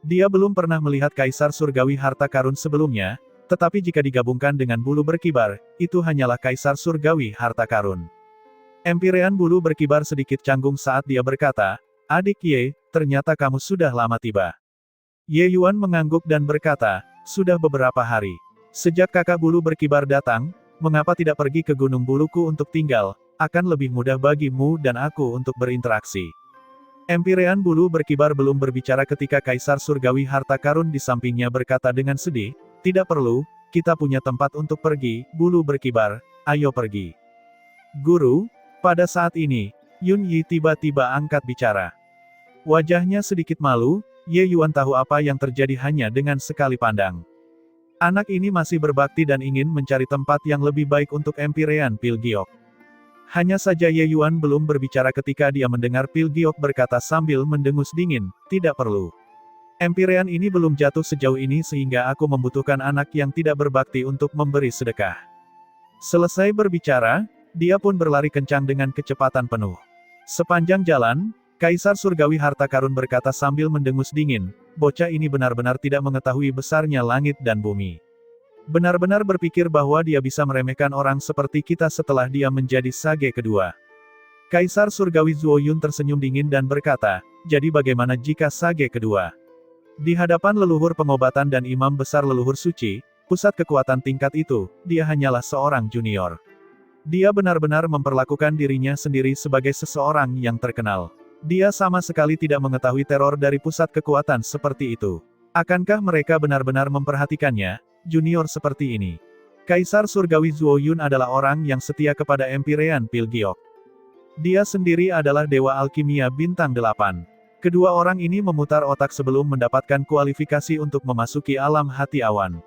Dia belum pernah melihat Kaisar Surgawi Harta Karun sebelumnya, tetapi jika digabungkan dengan Bulu Berkibar, itu hanyalah Kaisar Surgawi Harta Karun. Empirean Bulu Berkibar sedikit canggung saat dia berkata, "Adik Ye, ternyata kamu sudah lama tiba." Ye Yuan mengangguk dan berkata, "Sudah beberapa hari. Sejak kakak Bulu Berkibar datang, mengapa tidak pergi ke Gunung Buluku untuk tinggal, akan lebih mudah bagimu dan aku untuk berinteraksi." Empirean Bulu Berkibar belum berbicara ketika Kaisar Surgawi Harta Karun di sampingnya berkata dengan sedih, "Tidak perlu, kita punya tempat untuk pergi, Bulu Berkibar, ayo pergi." "Guru," pada saat ini, Yun Yi tiba-tiba angkat bicara. Wajahnya sedikit malu, Ye Yuan tahu apa yang terjadi hanya dengan sekali pandang. Anak ini masih berbakti dan ingin mencari tempat yang lebih baik untuk Empirean Pilgiok. Hanya saja Ye Yuan belum berbicara ketika dia mendengar Pilgiok berkata sambil mendengus dingin, "Tidak perlu. Empirean ini belum jatuh sejauh ini sehingga aku membutuhkan anak yang tidak berbakti untuk memberi sedekah." Selesai berbicara, dia pun berlari kencang dengan kecepatan penuh. Sepanjang jalan, Kaisar Surgawi Harta Karun berkata sambil mendengus dingin, "Bocah ini benar-benar tidak mengetahui besarnya langit dan bumi. Benar-benar berpikir bahwa dia bisa meremehkan orang seperti kita setelah dia menjadi sage kedua." Kaisar Surgawi Zuo Yun tersenyum dingin dan berkata, "Jadi bagaimana jika sage kedua?" Di hadapan leluhur pengobatan dan imam besar leluhur suci, pusat kekuatan tingkat itu, dia hanyalah seorang junior. Dia benar-benar memperlakukan dirinya sendiri sebagai seseorang yang terkenal. Dia sama sekali tidak mengetahui teror dari pusat kekuatan seperti itu. Akankah mereka benar-benar memperhatikannya, junior seperti ini? Kaisar Surgawi Zuo Yun adalah orang yang setia kepada Empirean Pilgiok. Dia sendiri adalah Dewa Alkimia Bintang 8. Kedua orang ini memutar otak sebelum mendapatkan kualifikasi untuk memasuki alam hati awan.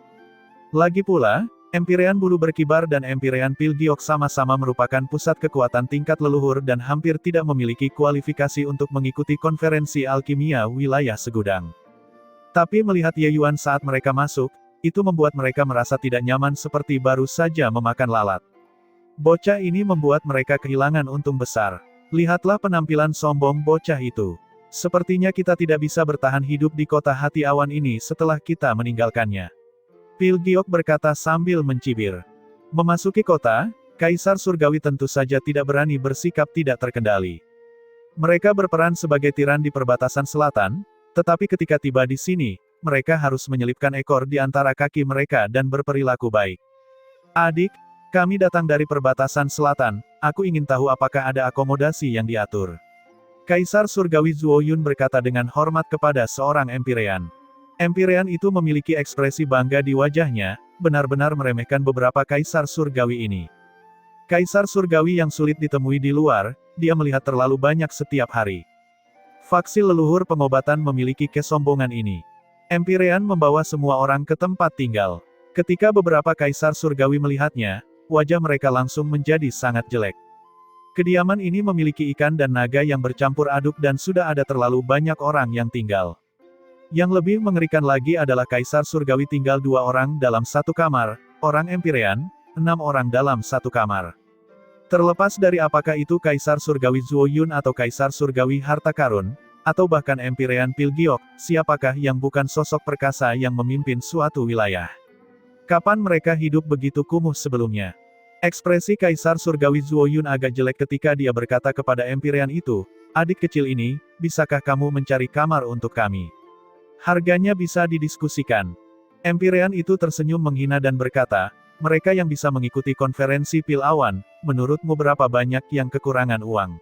Lagi pula, Empirean Bulu Berkibar dan Empirean Pilgiok sama-sama merupakan pusat kekuatan tingkat leluhur dan hampir tidak memiliki kualifikasi untuk mengikuti konferensi alkimia wilayah segudang. Tapi melihat Ye Yuan saat mereka masuk, itu membuat mereka merasa tidak nyaman seperti baru saja memakan lalat. Bocah ini membuat mereka kehilangan untung besar. Lihatlah penampilan sombong bocah itu. Sepertinya kita tidak bisa bertahan hidup di kota hati awan ini setelah kita meninggalkannya. Pilgiok berkata sambil mencibir. Memasuki kota, Kaisar Surgawi tentu saja tidak berani bersikap tidak terkendali. Mereka berperan sebagai tiran di perbatasan selatan, tetapi ketika tiba di sini, mereka harus menyelipkan ekor di antara kaki mereka dan berperilaku baik. "Adik, kami datang dari perbatasan selatan, aku ingin tahu apakah ada akomodasi yang diatur." Kaisar Surgawi Zuo Yun berkata dengan hormat kepada seorang Empirean. Empirean itu memiliki ekspresi bangga di wajahnya, benar-benar meremehkan beberapa Kaisar Surgawi ini. Kaisar Surgawi yang sulit ditemui di luar, dia melihat terlalu banyak setiap hari. Faksi leluhur pengobatan memiliki kesombongan ini. Empirean membawa semua orang ke tempat tinggal. Ketika beberapa Kaisar Surgawi melihatnya, wajah mereka langsung menjadi sangat jelek. Kediaman ini memiliki ikan dan naga yang bercampur aduk dan sudah ada terlalu banyak orang yang tinggal. Yang lebih mengerikan lagi adalah Kaisar Surgawi tinggal 2 orang dalam satu kamar, orang Empirean, 6 orang dalam satu kamar. Terlepas dari apakah itu Kaisar Surgawi Zuo Yun atau Kaisar Surgawi Harta Karun, atau bahkan Empirean Pilgiok, siapakah yang bukan sosok perkasa yang memimpin suatu wilayah? Kapan mereka hidup begitu kumuh sebelumnya? Ekspresi Kaisar Surgawi Zuo Yun agak jelek ketika dia berkata kepada Empirean itu, "Adik kecil ini, bisakah kamu mencari kamar untuk kami? Harganya bisa didiskusikan." Empirean itu tersenyum menghina dan berkata, "Mereka yang bisa mengikuti konferensi pil awan, menurutmu berapa banyak yang kekurangan uang?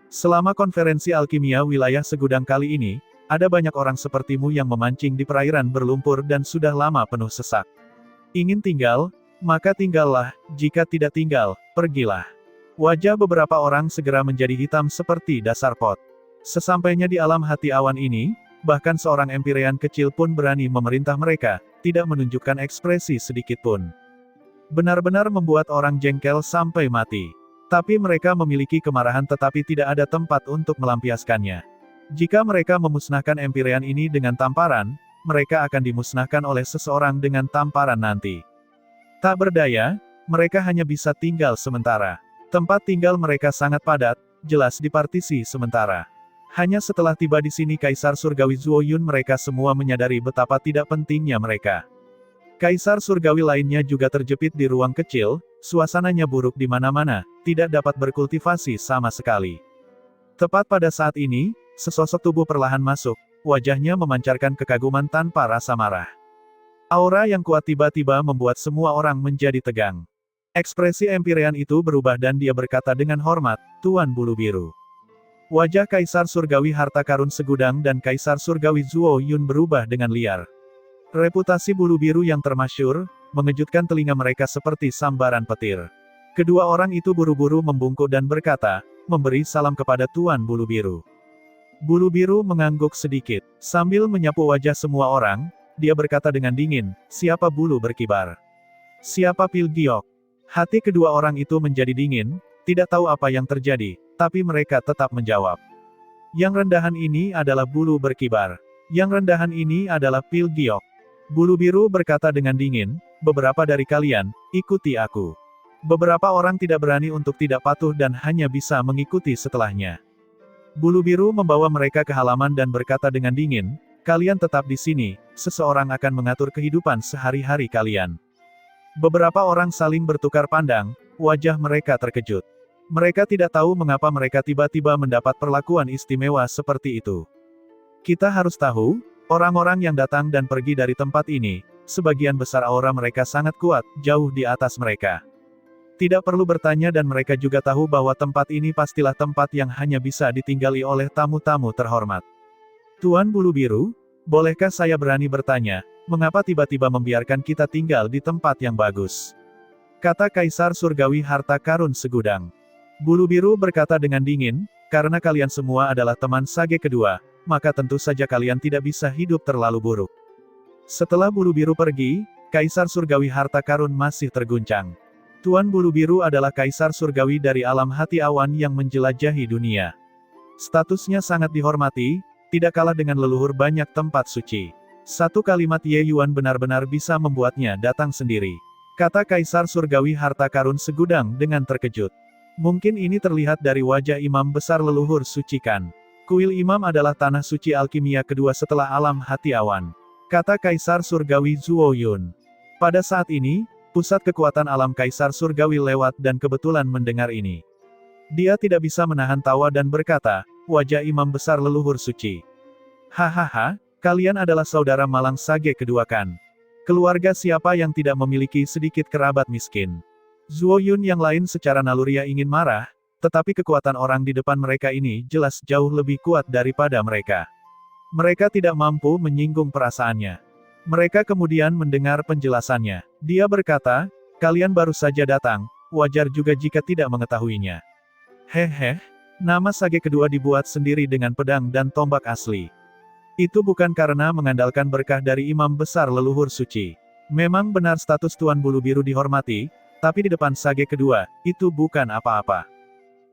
Selama konferensi alkimia wilayah segudang kali ini, ada banyak orang sepertimu yang memancing di perairan berlumpur dan sudah lama penuh sesak. Ingin tinggal? Maka tinggallah, jika tidak tinggal, pergilah. Wajah beberapa orang segera menjadi hitam seperti dasar pot. Sesampainya di alam hati awan ini, bahkan seorang Empyrean kecil pun berani memerintah mereka, tidak menunjukkan ekspresi sedikitpun. Benar-benar membuat orang jengkel sampai mati. Tapi mereka memiliki kemarahan tetapi tidak ada tempat untuk melampiaskannya. Jika mereka memusnahkan Empyrean ini dengan tamparan, mereka akan dimusnahkan oleh seseorang dengan tamparan nanti. Tak berdaya, mereka hanya bisa tinggal sementara. Tempat tinggal mereka sangat padat, jelas dipartisi sementara. Hanya setelah tiba di sini Kaisar Surgawi Zuo Yun mereka semua menyadari betapa tidak pentingnya mereka. Kaisar Surgawi lainnya juga terjepit di ruang kecil, suasananya buruk di mana-mana, tidak dapat berkultivasi sama sekali. Tepat pada saat ini, sesosok tubuh perlahan masuk, wajahnya memancarkan kekaguman tanpa rasa marah. Aura yang kuat tiba-tiba membuat semua orang menjadi tegang. Ekspresi Empyrean itu berubah dan dia berkata dengan hormat, "Tuan Bulu Biru." Wajah Kaisar Surgawi Harta Karun Segudang dan Kaisar Surgawi Zuo Yun berubah dengan liar. Reputasi Bulu Biru yang termasyur, mengejutkan telinga mereka seperti sambaran petir. Kedua orang itu buru-buru membungkuk dan berkata, memberi salam kepada Tuan Bulu Biru. Bulu Biru mengangguk sedikit, sambil menyapu wajah semua orang, dia berkata dengan dingin, "Siapa bulu berkibar? Siapa Pil Giok?" Hati kedua orang itu menjadi dingin, tidak tahu apa yang terjadi, tapi mereka tetap menjawab. Yang rendahan ini adalah bulu berkibar. Yang rendahan ini adalah Pil Giok. Bulu Biru berkata dengan dingin, "Beberapa dari kalian, ikuti aku." Beberapa orang tidak berani untuk tidak patuh dan hanya bisa mengikuti setelahnya. Bulu Biru membawa mereka ke halaman dan berkata dengan dingin, "Kalian tetap di sini, seseorang akan mengatur kehidupan sehari-hari kalian." Beberapa orang saling bertukar pandang, wajah mereka terkejut. Mereka tidak tahu mengapa mereka tiba-tiba mendapat perlakuan istimewa seperti itu. Kita harus tahu, orang-orang yang datang dan pergi dari tempat ini, sebagian besar aura mereka sangat kuat, jauh di atas mereka. Tidak perlu bertanya dan mereka juga tahu bahwa tempat ini pastilah tempat yang hanya bisa ditinggali oleh tamu-tamu terhormat. Tuan Bulu Biru, bolehkah saya berani bertanya, mengapa tiba-tiba membiarkan kita tinggal di tempat yang bagus? Kata Kaisar Surgawi Harta Karun Segudang. Bulu Biru berkata dengan dingin, karena kalian semua adalah teman sage kedua, maka tentu saja kalian tidak bisa hidup terlalu buruk. Setelah Bulu Biru pergi, Kaisar Surgawi Harta Karun masih terguncang. Tuan Bulu Biru adalah Kaisar Surgawi dari alam hati awan yang menjelajahi dunia. Statusnya sangat dihormati, tidak kalah dengan leluhur banyak tempat suci. Satu kalimat Ye Yuan benar-benar bisa membuatnya datang sendiri. Kata Kaisar Surgawi Harta Karun Segudang dengan terkejut. Mungkin ini terlihat dari wajah imam besar leluhur suci kan. Kuil imam adalah tanah suci alkimia kedua setelah alam hati awan. Kata Kaisar Surgawi Zuo Yun. Pada saat ini, pusat kekuatan alam Kaisar Surgawi lewat dan kebetulan mendengar ini. Dia tidak bisa menahan tawa dan berkata, wajah imam besar leluhur suci. Hahaha, kalian adalah saudara malang sage kedua kan? Keluarga siapa yang tidak memiliki sedikit kerabat miskin? Zuo Yun yang lain secara naluriah ingin marah, tetapi kekuatan orang di depan mereka ini jelas jauh lebih kuat daripada mereka. Mereka tidak mampu menyinggung perasaannya. Mereka kemudian mendengar penjelasannya. Dia berkata, kalian baru saja datang, wajar juga jika tidak mengetahuinya. Hehe, nama sage kedua dibuat sendiri dengan pedang dan tombak asli. Itu bukan karena mengandalkan berkah dari imam besar leluhur suci. Memang benar status Tuan Bulu Biru dihormati, tapi di depan sage kedua, itu bukan apa-apa.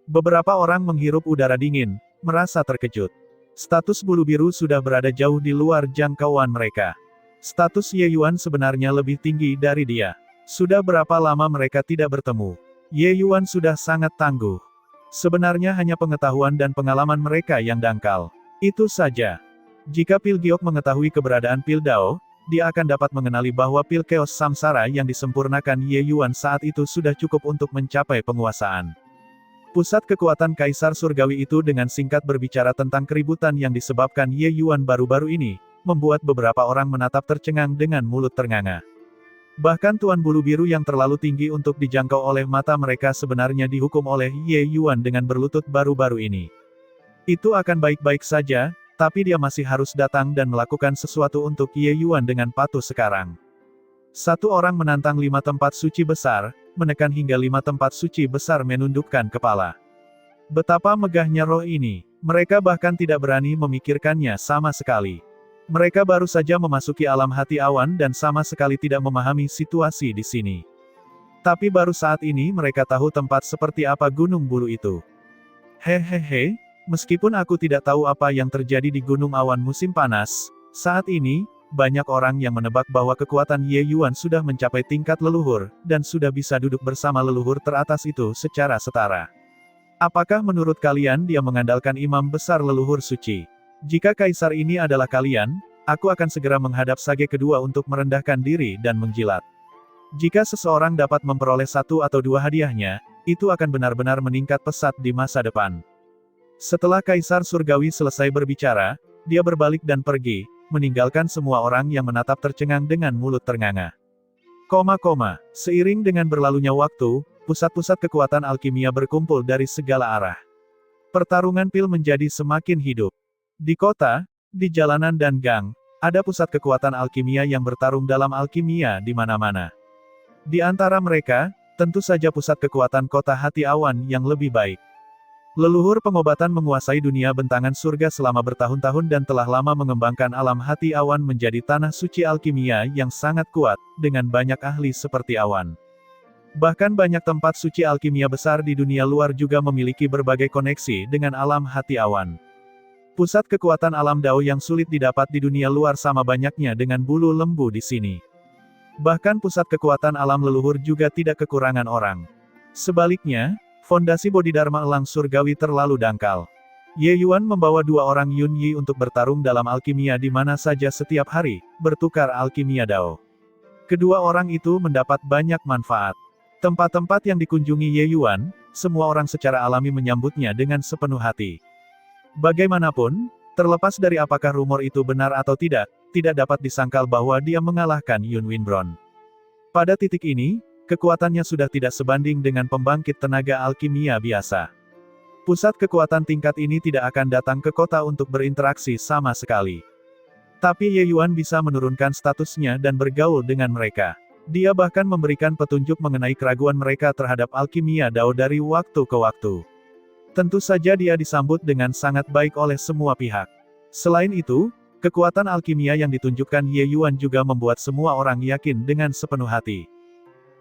Beberapa orang menghirup udara dingin, merasa terkejut. Status Bulu Biru sudah berada jauh di luar jangkauan mereka. Status Ye Yuan sebenarnya lebih tinggi dari dia. Sudah berapa lama mereka tidak bertemu? Ye Yuan sudah sangat tangguh. Sebenarnya hanya pengetahuan dan pengalaman mereka yang dangkal. Itu saja. Jika Pil Giok mengetahui keberadaan Pil Dao, dia akan dapat mengenali bahwa Pil Chaos Samsara yang disempurnakan Ye Yuan saat itu sudah cukup untuk mencapai penguasaan. Pusat kekuatan Kaisar Surgawi itu dengan singkat berbicara tentang keributan yang disebabkan Ye Yuan baru-baru ini, membuat beberapa orang menatap tercengang dengan mulut ternganga. Bahkan Tuan Bulu Biru yang terlalu tinggi untuk dijangkau oleh mata mereka sebenarnya dihukum oleh Ye Yuan dengan berlutut baru-baru ini. Itu akan baik-baik saja, tapi dia masih harus datang dan melakukan sesuatu untuk Ye Yuan dengan patuh sekarang. Satu orang menantang 5 tempat suci besar, menekan hingga 5 tempat suci besar menundukkan kepala. Betapa megahnya roh ini, mereka bahkan tidak berani memikirkannya sama sekali. Mereka baru saja memasuki alam hati awan dan sama sekali tidak memahami situasi di sini. Tapi baru saat ini mereka tahu tempat seperti apa Gunung Bulu itu. Hehehe, meskipun aku tidak tahu apa yang terjadi di Gunung Awan musim panas, saat ini, banyak orang yang menebak bahwa kekuatan Ye Yuan sudah mencapai tingkat leluhur, dan sudah bisa duduk bersama leluhur teratas itu secara setara. Apakah menurut kalian dia mengandalkan imam besar leluhur suci? Jika kaisar ini adalah kalian, aku akan segera menghadap Sage kedua untuk merendahkan diri dan menjilat. Jika seseorang dapat memperoleh 1 atau 2 hadiahnya, itu akan benar-benar meningkat pesat di masa depan. Setelah Kaisar Surgawi selesai berbicara, dia berbalik dan pergi, meninggalkan semua orang yang menatap tercengang dengan mulut ternganga. Seiring dengan berlalunya waktu, pusat-pusat kekuatan alkimia berkumpul dari segala arah. Pertarungan pil menjadi semakin hidup. Di kota, di jalanan dan gang, ada pusat kekuatan alkimia yang bertarung dalam alkimia di mana-mana. Di antara mereka, tentu saja pusat kekuatan kota hati awan yang lebih baik. Leluhur pengobatan menguasai dunia bentangan surga selama bertahun-tahun dan telah lama mengembangkan alam hati awan menjadi tanah suci alkimia yang sangat kuat, dengan banyak ahli seperti awan. Bahkan banyak tempat suci alkimia besar di dunia luar juga memiliki berbagai koneksi dengan alam hati awan. Pusat kekuatan alam Dao yang sulit didapat di dunia luar sama banyaknya dengan bulu lembu di sini. Bahkan pusat kekuatan alam leluhur juga tidak kekurangan orang. Sebaliknya, fondasi Bodhidharma elang surgawi terlalu dangkal. Ye Yuan membawa 2 orang Yun Yi untuk bertarung dalam alkimia di mana saja setiap hari, bertukar alkimia Dao. Kedua orang itu mendapat banyak manfaat. Tempat-tempat yang dikunjungi Ye Yuan, semua orang secara alami menyambutnya dengan sepenuh hati. Bagaimanapun, terlepas dari apakah rumor itu benar atau tidak dapat disangkal bahwa dia mengalahkan Yun Winbron. Pada titik ini, kekuatannya sudah tidak sebanding dengan pembangkit tenaga alkimia biasa. Pusat kekuatan tingkat ini tidak akan datang ke kota untuk berinteraksi sama sekali. Tapi Ye Yuan bisa menurunkan statusnya dan bergaul dengan mereka. Dia bahkan memberikan petunjuk mengenai keraguan mereka terhadap alkimia Dao dari waktu ke waktu. Tentu saja dia disambut dengan sangat baik oleh semua pihak. Selain itu, kekuatan alkimia yang ditunjukkan Ye Yuan juga membuat semua orang yakin dengan sepenuh hati.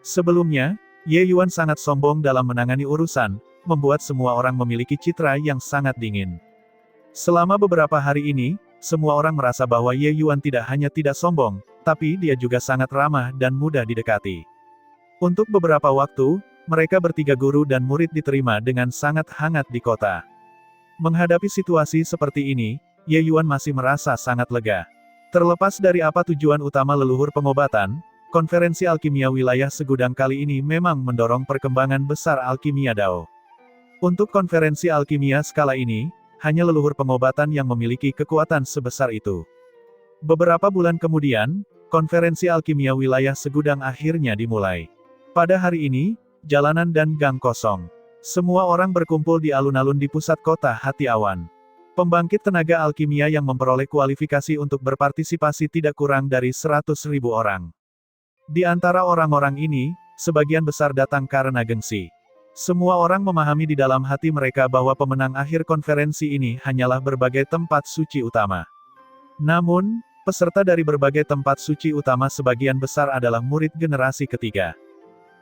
Sebelumnya, Ye Yuan sangat sombong dalam menangani urusan, membuat semua orang memiliki citra yang sangat dingin. Selama beberapa hari ini, semua orang merasa bahwa Ye Yuan tidak hanya tidak sombong, tapi dia juga sangat ramah dan mudah didekati. Untuk beberapa waktu, mereka bertiga guru dan murid diterima dengan sangat hangat di kota. Menghadapi situasi seperti ini, Ye Yuan masih merasa sangat lega. Terlepas dari apa tujuan utama leluhur pengobatan, konferensi alkimia wilayah segudang kali ini memang mendorong perkembangan besar alkimia Dao. Untuk konferensi alkimia skala ini, hanya leluhur pengobatan yang memiliki kekuatan sebesar itu. Beberapa bulan kemudian, konferensi alkimia wilayah segudang akhirnya dimulai. Pada hari ini, jalanan dan gang kosong. Semua orang berkumpul di alun-alun di pusat kota hati awan. Pembangkit tenaga alkimia yang memperoleh kualifikasi untuk berpartisipasi tidak kurang dari 100.000 orang. Di antara orang-orang ini, sebagian besar datang karena gengsi. Semua orang memahami di dalam hati mereka bahwa pemenang akhir konferensi ini hanyalah berbagai tempat suci utama. Namun, peserta dari berbagai tempat suci utama sebagian besar adalah murid generasi ketiga.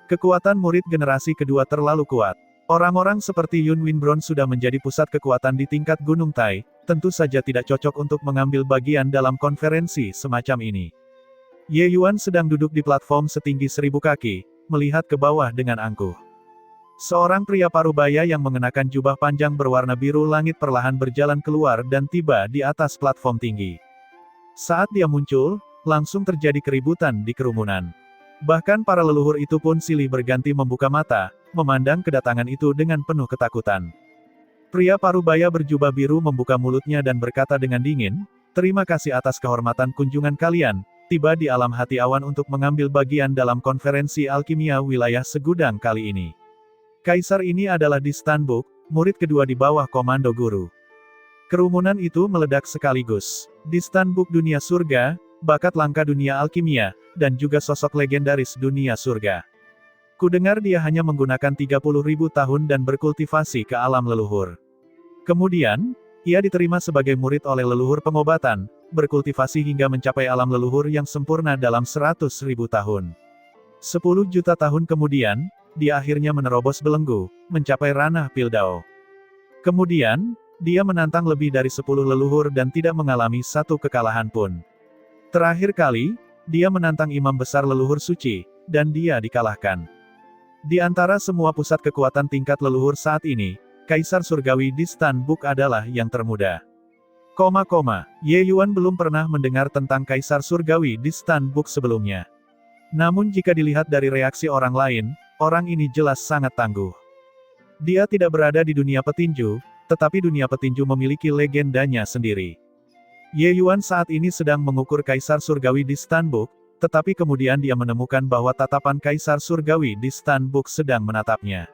Kekuatan murid generasi kedua terlalu kuat. Orang-orang seperti Yun Winbron sudah menjadi pusat kekuatan di tingkat Gunung Tai, tentu saja tidak cocok untuk mengambil bagian dalam konferensi semacam ini. Ye Yuan sedang duduk di platform setinggi 1000 kaki, melihat ke bawah dengan angkuh. Seorang pria parubaya yang mengenakan jubah panjang berwarna biru langit perlahan berjalan keluar dan tiba di atas platform tinggi. Saat dia muncul, langsung terjadi keributan di kerumunan. Bahkan para leluhur itu pun silih berganti membuka mata, memandang kedatangan itu dengan penuh ketakutan. Pria parubaya berjubah biru membuka mulutnya dan berkata dengan dingin, "Terima kasih atas kehormatan kunjungan kalian, tiba di alam hati awan untuk mengambil bagian dalam konferensi alkimia wilayah segudang kali ini. Kaisar ini adalah Di Stanbuk, murid kedua di bawah komando guru." Kerumunan itu meledak sekaligus. Di Stanbuk dunia surga, bakat langka dunia alkimia, dan juga sosok legendaris dunia surga. Kudengar dia hanya menggunakan 30.000 tahun dan berkultivasi ke alam leluhur. Kemudian, ia diterima sebagai murid oleh leluhur pengobatan, berkultivasi hingga mencapai alam leluhur yang sempurna dalam 100.000 tahun. 10 juta tahun kemudian, dia akhirnya menerobos belenggu, mencapai ranah Piltdown. Kemudian, dia menantang lebih dari 10 leluhur dan tidak mengalami satu kekalahan pun. Terakhir kali, dia menantang imam besar leluhur suci, dan dia dikalahkan. Di antara semua pusat kekuatan tingkat leluhur saat ini, Kaisar Surgawi di Stan Book adalah yang termuda. Ye Yuan belum pernah mendengar tentang Kaisar Surgawi di Stan Book sebelumnya. Namun jika dilihat dari reaksi orang lain, orang ini jelas sangat tangguh. Dia tidak berada di dunia petinju, tetapi dunia petinju memiliki legendanya sendiri. Ye Yuan saat ini sedang mengukur Kaisar Surgawi di Stan Book, tetapi kemudian dia menemukan bahwa tatapan Kaisar Surgawi di Stan Book sedang menatapnya.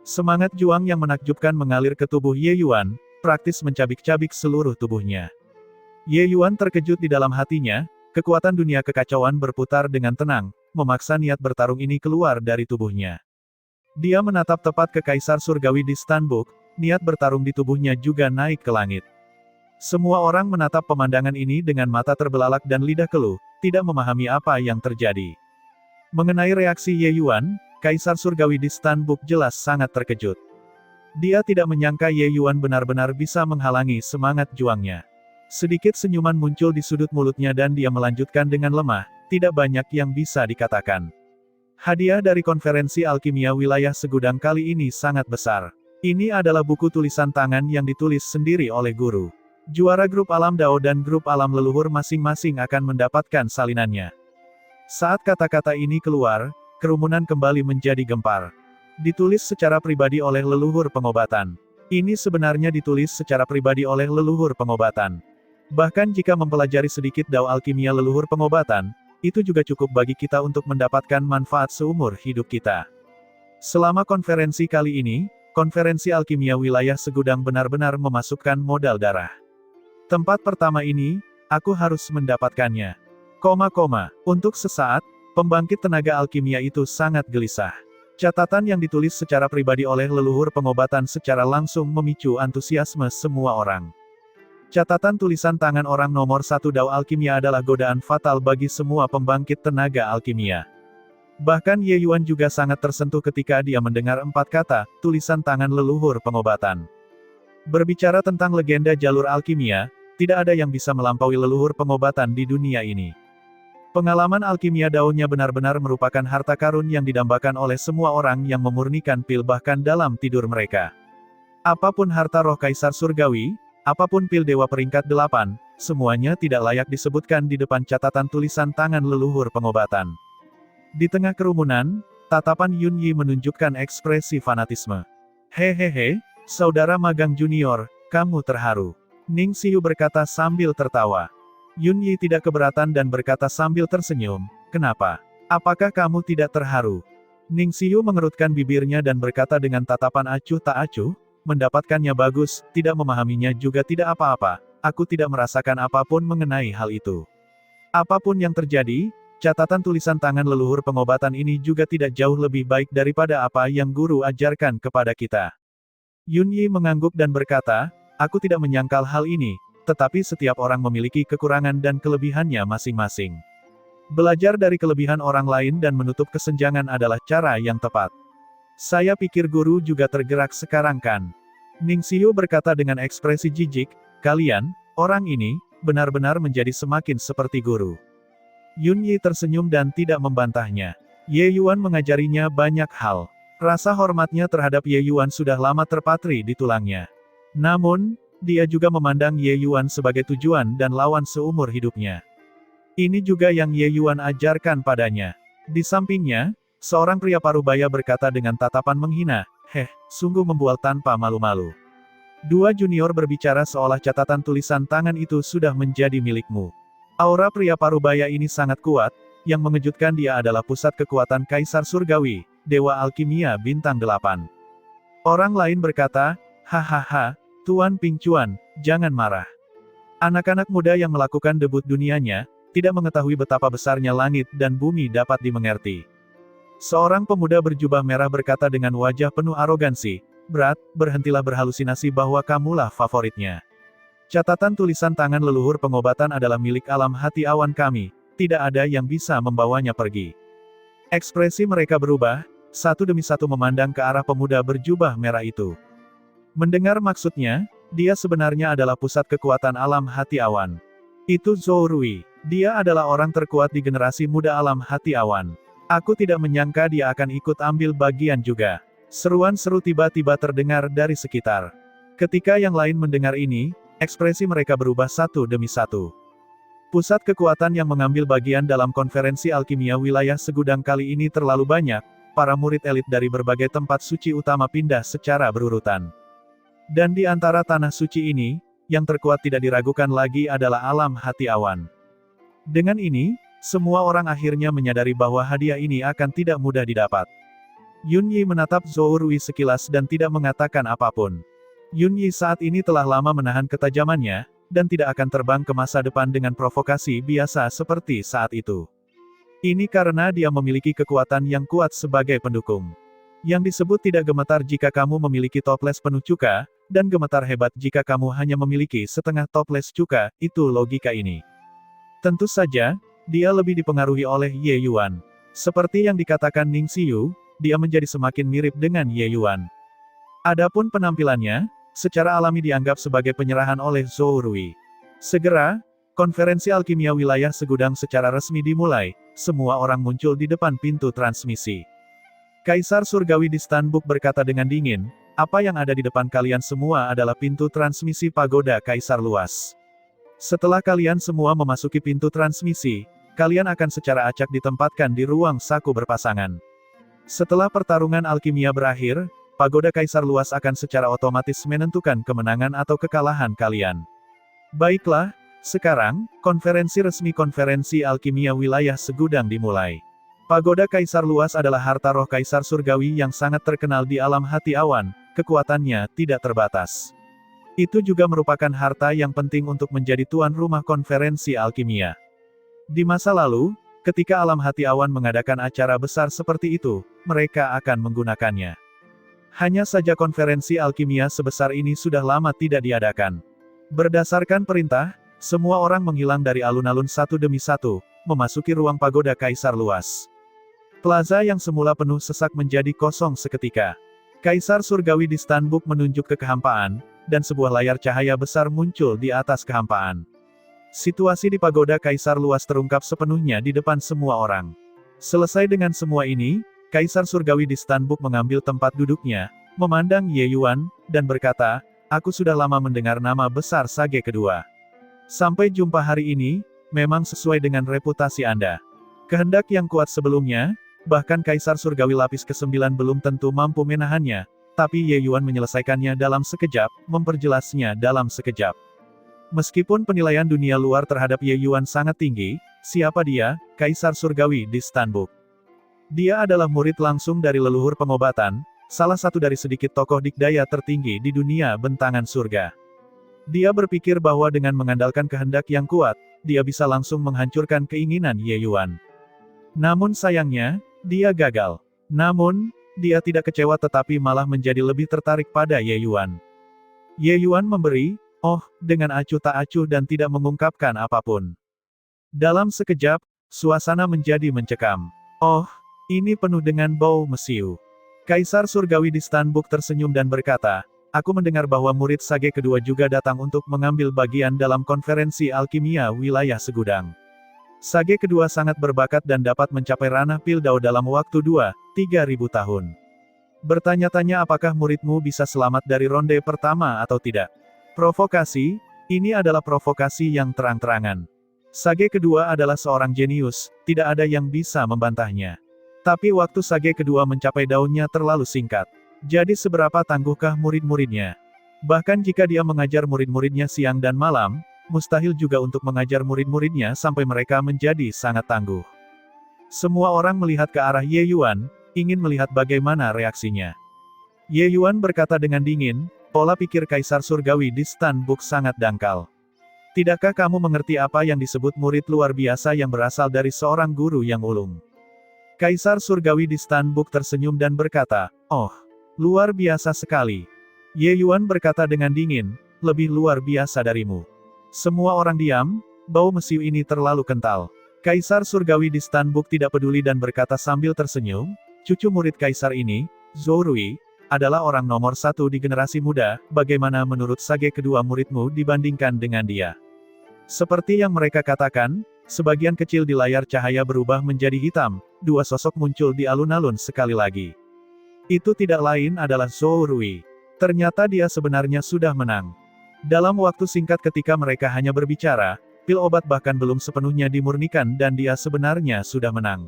Semangat juang yang menakjubkan mengalir ke tubuh Ye Yuan, praktis mencabik-cabik seluruh tubuhnya. Ye Yuan terkejut di dalam hatinya, kekuatan dunia kekacauan berputar dengan tenang, memaksa niat bertarung ini keluar dari tubuhnya. Dia menatap tepat ke Kaisar Surgawi di Stan Book, niat bertarung di tubuhnya juga naik ke langit. Semua orang menatap pemandangan ini dengan mata terbelalak dan lidah keluh, tidak memahami apa yang terjadi. Mengenai reaksi Ye Yuan, Kaisar Surgawi di Stan Book jelas sangat terkejut. Dia tidak menyangka Ye Yuan benar-benar bisa menghalangi semangat juangnya. Sedikit senyuman muncul di sudut mulutnya dan dia melanjutkan dengan lemah, tidak banyak yang bisa dikatakan. Hadiah dari konferensi alkimia wilayah segudang kali ini sangat besar. Ini adalah buku tulisan tangan yang ditulis sendiri oleh guru. Juara grup alam Dao dan grup alam leluhur masing-masing akan mendapatkan salinannya. Saat kata-kata ini keluar, kerumunan kembali menjadi gempar. Ditulis secara pribadi oleh leluhur pengobatan. Ini sebenarnya ditulis secara pribadi oleh leluhur pengobatan. Bahkan jika mempelajari sedikit Dao alkimia leluhur pengobatan, itu juga cukup bagi kita untuk mendapatkan manfaat seumur hidup kita. Selama konferensi kali ini, konferensi alkimia wilayah segudang benar-benar memasukkan modal darah. Tempat pertama ini, aku harus mendapatkannya. Untuk sesaat, pembangkit tenaga alkimia itu sangat gelisah. Catatan yang ditulis secara pribadi oleh leluhur pengobatan secara langsung memicu antusiasme semua orang. Catatan tulisan tangan orang nomor 1 Dao alkimia adalah godaan fatal bagi semua pembangkit tenaga alkimia. Bahkan Ye Yuan juga sangat tersentuh ketika dia mendengar 4 kata, tulisan tangan leluhur pengobatan. Berbicara tentang legenda jalur alkimia, tidak ada yang bisa melampaui leluhur pengobatan di dunia ini. Pengalaman alkimia Dao-nya benar-benar merupakan harta karun yang didambakan oleh semua orang yang memurnikan pil bahkan dalam tidur mereka. Apapun harta roh Kaisar Surgawi, apapun pil dewa peringkat 8, semuanya tidak layak disebutkan di depan catatan tulisan tangan leluhur pengobatan. Di tengah kerumunan, tatapan Yun Yi menunjukkan ekspresi fanatisme. Hehehe, saudara magang junior, kamu terharu. Ning Xiu berkata sambil tertawa. Yun Yi tidak keberatan dan berkata sambil tersenyum, kenapa? Apakah kamu tidak terharu? Ning Xiu mengerutkan bibirnya dan berkata dengan tatapan acuh tak acuh, mendapatkannya bagus, tidak memahaminya juga tidak apa-apa, aku tidak merasakan apapun mengenai hal itu. Apapun yang terjadi, catatan tulisan tangan leluhur pengobatan ini juga tidak jauh lebih baik daripada apa yang guru ajarkan kepada kita. Yun Yi mengangguk dan berkata, aku tidak menyangkal hal ini, tetapi setiap orang memiliki kekurangan dan kelebihannya masing-masing. Belajar dari kelebihan orang lain dan menutup kesenjangan adalah cara yang tepat. Saya pikir guru juga tergerak sekarang kan? Ning Xiu berkata dengan ekspresi jijik, kalian, orang ini, benar-benar menjadi semakin seperti guru. Yun Yi tersenyum dan tidak membantahnya. Ye Yuan mengajarinya banyak hal. Rasa hormatnya terhadap Ye Yuan sudah lama terpatri di tulangnya. Namun, dia juga memandang Ye Yuan sebagai tujuan dan lawan seumur hidupnya. Ini juga yang Ye Yuan ajarkan padanya. Di sampingnya, seorang pria parubaya berkata dengan tatapan menghina, sungguh membual tanpa malu-malu. Dua junior berbicara seolah catatan tulisan tangan itu sudah menjadi milikmu. Aura pria parubaya ini sangat kuat, yang mengejutkan dia adalah pusat kekuatan Kaisar Surgawi, Dewa Alkimia Bintang 8. Orang lain berkata, hahaha, Tuan Ping Chuan, jangan marah. Anak-anak muda yang melakukan debut dunianya, tidak mengetahui betapa besarnya langit dan bumi dapat dimengerti. Seorang pemuda berjubah merah berkata dengan wajah penuh arogansi, "Brat, berhentilah berhalusinasi bahwa kamulah favoritnya. Catatan tulisan tangan leluhur pengobatan adalah milik alam hati awan kami, tidak ada yang bisa membawanya pergi." Ekspresi mereka berubah, satu demi satu memandang ke arah pemuda berjubah merah itu. Mendengar maksudnya, dia sebenarnya adalah pusat kekuatan alam hati awan. Itu Zhou Rui. Dia adalah orang terkuat di generasi muda alam hati awan. Aku tidak menyangka dia akan ikut ambil bagian juga. Seruan seru tiba-tiba terdengar dari sekitar. Ketika yang lain mendengar ini, ekspresi mereka berubah satu demi satu. Pusat kekuatan yang mengambil bagian dalam konferensi alkimia wilayah segudang kali ini terlalu banyak, para murid elit dari berbagai tempat suci utama pindah secara berurutan. Dan di antara tanah suci ini, yang terkuat tidak diragukan lagi adalah alam hati awan. Dengan ini, semua orang akhirnya menyadari bahwa hadiah ini akan tidak mudah didapat. Yun Yi menatap Zhou Rui sekilas dan tidak mengatakan apapun. Yun Yi saat ini telah lama menahan ketajamannya, dan tidak akan terbang ke masa depan dengan provokasi biasa seperti saat itu. Ini karena dia memiliki kekuatan yang kuat sebagai pendukung. Yang disebut tidak gemetar jika kamu memiliki toples penuh cuka, dan gemetar hebat jika kamu hanya memiliki setengah toples cuka, itu logika ini. Tentu saja, dia lebih dipengaruhi oleh Ye Yuan. Seperti yang dikatakan Ning Xiu, dia menjadi semakin mirip dengan Ye Yuan. Adapun penampilannya, secara alami dianggap sebagai penyerahan oleh Zhou Rui. Segera, konferensi alkimia wilayah segudang secara resmi dimulai, semua orang muncul di depan pintu transmisi. Kaisar Surgawi di Stanbook berkata dengan dingin, "Apa yang ada di depan kalian semua adalah pintu transmisi pagoda Kaisar luas. Setelah kalian semua memasuki pintu transmisi, kalian akan secara acak ditempatkan di ruang saku berpasangan. Setelah pertarungan alkimia berakhir, pagoda Kaisar luas akan secara otomatis menentukan kemenangan atau kekalahan kalian. Baiklah, sekarang, konferensi resmi konferensi alkimia wilayah segudang dimulai. Pagoda Kaisar luas adalah harta roh Kaisar Surgawi yang sangat terkenal di alam hati awan, kekuatannya tidak terbatas. Itu juga merupakan harta yang penting untuk menjadi tuan rumah konferensi alkimia. Di masa lalu, ketika alam hati awan mengadakan acara besar seperti itu, mereka akan menggunakannya. Hanya saja konferensi alkimia sebesar ini sudah lama tidak diadakan. Berdasarkan perintah, semua orang menghilang dari alun-alun satu demi satu, memasuki ruang pagoda Kaisar luas. Plaza yang semula penuh sesak menjadi kosong seketika. Kaisar Surgawi di Stanbook menunjuk ke kehampaan, dan sebuah layar cahaya besar muncul di atas kehampaan. Situasi di pagoda Kaisar luas terungkap sepenuhnya di depan semua orang. Selesai dengan semua ini, Kaisar Surgawi di Stanbook mengambil tempat duduknya, memandang Ye Yuan, dan berkata, "Aku sudah lama mendengar nama besar Sage kedua. Sampai jumpa hari ini, memang sesuai dengan reputasi Anda. Kehendak yang kuat sebelumnya, bahkan Kaisar Surgawi lapis ke-9 belum tentu mampu menahannya, tapi Ye Yuan menyelesaikannya dalam sekejap, memperjelasnya dalam sekejap. Meskipun penilaian dunia luar terhadap Ye Yuan sangat tinggi, siapa dia, Kaisar Surgawi di Stanbook? Dia adalah murid langsung dari leluhur pengobatan, salah satu dari sedikit tokoh dikdaya tertinggi di dunia bentangan surga. Dia berpikir bahwa dengan mengandalkan kehendak yang kuat, dia bisa langsung menghancurkan keinginan Ye Yuan. Namun sayangnya, dia gagal. Namun, dia tidak kecewa tetapi malah menjadi lebih tertarik pada Ye Yuan. Ye Yuan memberi, dengan acuh tak acuh dan tidak mengungkapkan apapun. Dalam sekejap, suasana menjadi mencekam. Ini penuh dengan bau mesiu. Kaisar Surgawi di Stanbook tersenyum dan berkata, "Aku mendengar bahwa murid Sage kedua juga datang untuk mengambil bagian dalam konferensi alkimia wilayah segudang. Sage kedua sangat berbakat dan dapat mencapai ranah Pildao dalam waktu 2-3 ribu tahun. Bertanya-tanya apakah muridmu bisa selamat dari ronde pertama atau tidak. Provokasi, ini adalah provokasi yang terang-terangan. Sage kedua adalah seorang jenius, tidak ada yang bisa membantahnya. Tapi waktu Sage kedua mencapai daunnya terlalu singkat. Jadi seberapa tangguhkah murid-muridnya? Bahkan jika dia mengajar murid-muridnya siang dan malam, mustahil juga untuk mengajar murid-muridnya sampai mereka menjadi sangat tangguh." Semua orang melihat ke arah Ye Yuan, ingin melihat bagaimana reaksinya. Ye Yuan berkata dengan dingin, "Pola pikir Kaisar Surgawi di Stanbook sangat dangkal. Tidakkah kamu mengerti apa yang disebut murid luar biasa yang berasal dari seorang guru yang ulung? Kaisar Surgawi di Stanbook tersenyum dan berkata, "Oh, luar biasa sekali." Ye Yuan berkata dengan dingin, "Lebih luar biasa darimu." Semua orang diam, bau mesiu ini terlalu kental. Kaisar Surgawi di Stanbook tidak peduli dan berkata sambil tersenyum, "Cucu murid Kaisar ini, Zhou Rui, adalah orang nomor satu di generasi muda, bagaimana menurut sage kedua muridmu dibandingkan dengan dia?" Seperti yang mereka katakan, sebagian kecil di layar cahaya berubah menjadi hitam, dua sosok muncul di alun-alun sekali lagi. Itu tidak lain adalah Zhou Rui. Ternyata dia sebenarnya sudah menang. Dalam waktu singkat ketika mereka hanya berbicara, pil obat bahkan belum sepenuhnya dimurnikan dan dia sebenarnya sudah menang.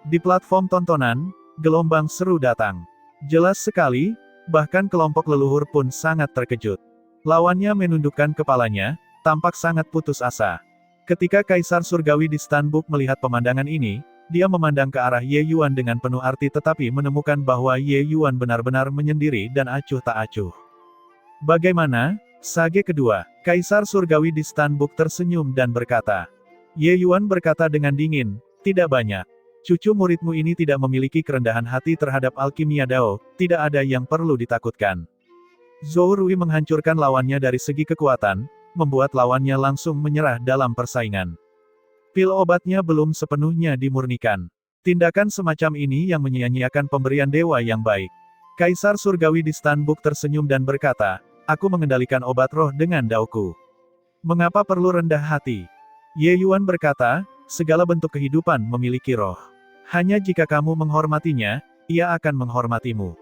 Di platform tontonan, gelombang seru datang. Jelas sekali, bahkan kelompok leluhur pun sangat terkejut. Lawannya menundukkan kepalanya, tampak sangat putus asa. Ketika Kaisar Surgawi di Stanbook melihat pemandangan ini, dia memandang ke arah Ye Yuan dengan penuh arti tetapi menemukan bahwa Ye Yuan benar-benar menyendiri dan acuh tak acuh. "Bagaimana, sage kedua?" Kaisar Surgawi di Stanbook tersenyum dan berkata. Ye Yuan berkata dengan dingin, "Tidak banyak. Cucu muridmu ini tidak memiliki kerendahan hati terhadap alkimia Dao, tidak ada yang perlu ditakutkan." Zhou Rui menghancurkan lawannya dari segi kekuatan, membuat lawannya langsung menyerah dalam persaingan. Pil obatnya belum sepenuhnya dimurnikan. Tindakan semacam ini yang menyia-nyiakan pemberian dewa yang baik. Kaisar Surgawi di Stanbook tersenyum dan berkata, "Aku mengendalikan obat roh dengan daoku. Mengapa perlu rendah hati?" Ye Yuan berkata, "Segala bentuk kehidupan memiliki roh. Hanya jika kamu menghormatinya, ia akan menghormatimu.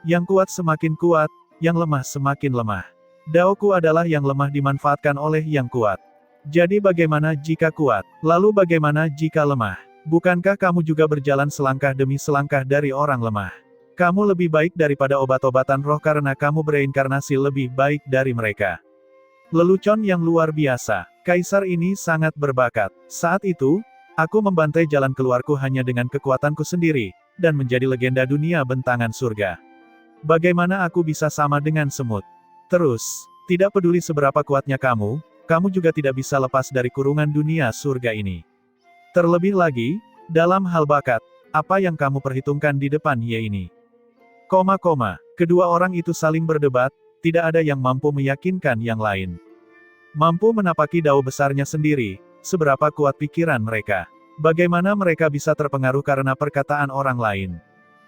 Yang kuat semakin kuat, yang lemah semakin lemah. Daoku adalah yang lemah dimanfaatkan oleh yang kuat. Jadi bagaimana jika kuat? Lalu bagaimana jika lemah? Bukankah kamu juga berjalan selangkah demi selangkah dari orang lemah? Kamu lebih baik daripada obat-obatan roh karena kamu bereinkarnasi lebih baik dari mereka." Lelucon yang luar biasa. Kaisar ini sangat berbakat. Saat itu, aku membantai jalan keluarku hanya dengan kekuatanku sendiri, dan menjadi legenda dunia bentangan surga. Bagaimana aku bisa sama dengan semut? Terus, tidak peduli seberapa kuatnya kamu juga tidak bisa lepas dari kurungan dunia surga ini. Terlebih lagi, dalam hal bakat, apa yang kamu perhitungkan di depan Ye ini? Kedua orang itu saling berdebat, tidak ada yang mampu meyakinkan yang lain. Mampu menapaki dao besarnya sendiri, seberapa kuat pikiran mereka. Bagaimana mereka bisa terpengaruh karena perkataan orang lain?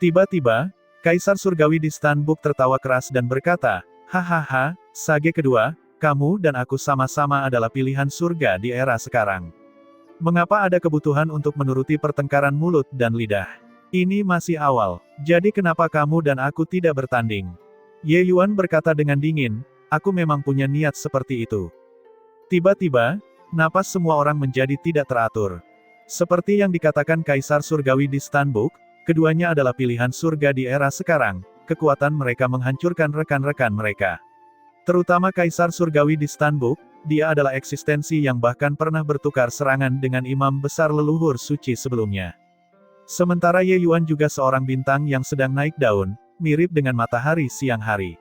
Tiba-tiba, Kaisar Surgawi di Stanbook tertawa keras dan berkata, "Hahaha, sage kedua, kamu dan aku sama-sama adalah pilihan surga di era sekarang. Mengapa ada kebutuhan untuk menuruti pertengkaran mulut dan lidah? Ini masih awal, jadi kenapa kamu dan aku tidak bertanding?" Ye Yuan berkata dengan dingin, "Aku memang punya niat seperti itu." Tiba-tiba, napas semua orang menjadi tidak teratur. Seperti yang dikatakan Kaisar Surgawi di Stanbook, keduanya adalah pilihan surga di era sekarang, kekuatan mereka menghancurkan rekan-rekan mereka. Terutama Kaisar Surgawi di Stanbook, dia adalah eksistensi yang bahkan pernah bertukar serangan dengan imam besar leluhur suci sebelumnya. Sementara Ye Yuan juga seorang bintang yang sedang naik daun, mirip dengan matahari siang hari.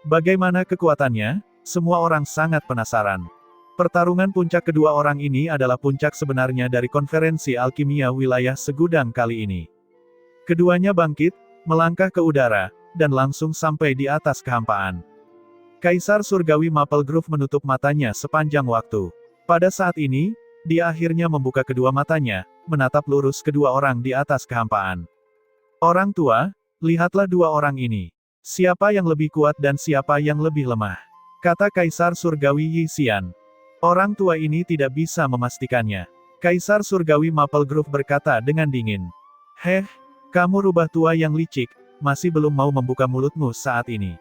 Bagaimana kekuatannya? Semua orang sangat penasaran. Pertarungan puncak kedua orang ini adalah puncak sebenarnya dari konferensi alkimia wilayah segudang kali ini. Keduanya bangkit, melangkah ke udara, dan langsung sampai di atas kehampaan. Kaisar Surgawi Maple Grove menutup matanya sepanjang waktu. Pada saat ini, dia akhirnya membuka kedua matanya, menatap lurus kedua orang di atas kehampaan. "Orang tua, lihatlah dua orang ini. Siapa yang lebih kuat dan siapa yang lebih lemah?" kata Kaisar Surgawi Yi Xian. Orang tua ini tidak bisa memastikannya. Kaisar Surgawi Maple Grove berkata dengan dingin. "Heh, kamu rubah tua yang licik, masih belum mau membuka mulutmu saat ini."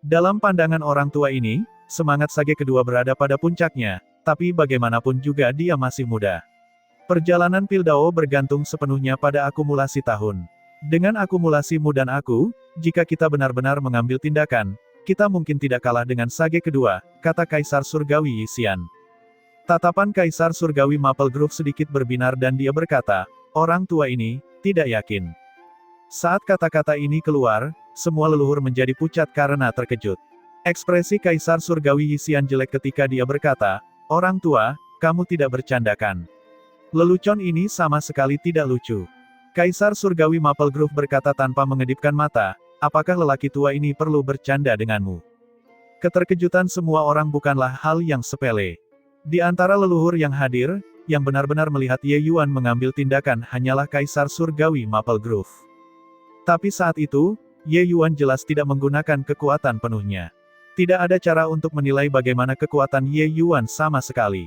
Dalam pandangan orang tua ini, semangat sage kedua berada pada puncaknya, tapi bagaimanapun juga dia masih muda. Perjalanan pil Dao bergantung sepenuhnya pada akumulasi tahun. Dengan akumulasimu dan aku, jika kita benar-benar mengambil tindakan, kita mungkin tidak kalah dengan sage kedua, kata Kaisar Surgawi Yi Xian. Tatapan Kaisar Surgawi Maple Grove sedikit berbinar dan dia berkata, orang tua ini, tidak yakin. Saat kata-kata ini keluar, semua leluhur menjadi pucat karena terkejut. Ekspresi Kaisar Surgawi Yi Xian jelek ketika dia berkata, Orang tua, kamu tidak bercandakan. Lelucon ini sama sekali tidak lucu. Kaisar Surgawi Maple Grove berkata tanpa mengedipkan mata, apakah lelaki tua ini perlu bercanda denganmu? Keterkejutan semua orang bukanlah hal yang sepele. Di antara leluhur yang hadir, yang benar-benar melihat Ye Yuan mengambil tindakan hanyalah Kaisar Surgawi Maple Grove. Tapi saat itu, Ye Yuan jelas tidak menggunakan kekuatan penuhnya. Tidak ada cara untuk menilai bagaimana kekuatan Ye Yuan sama sekali.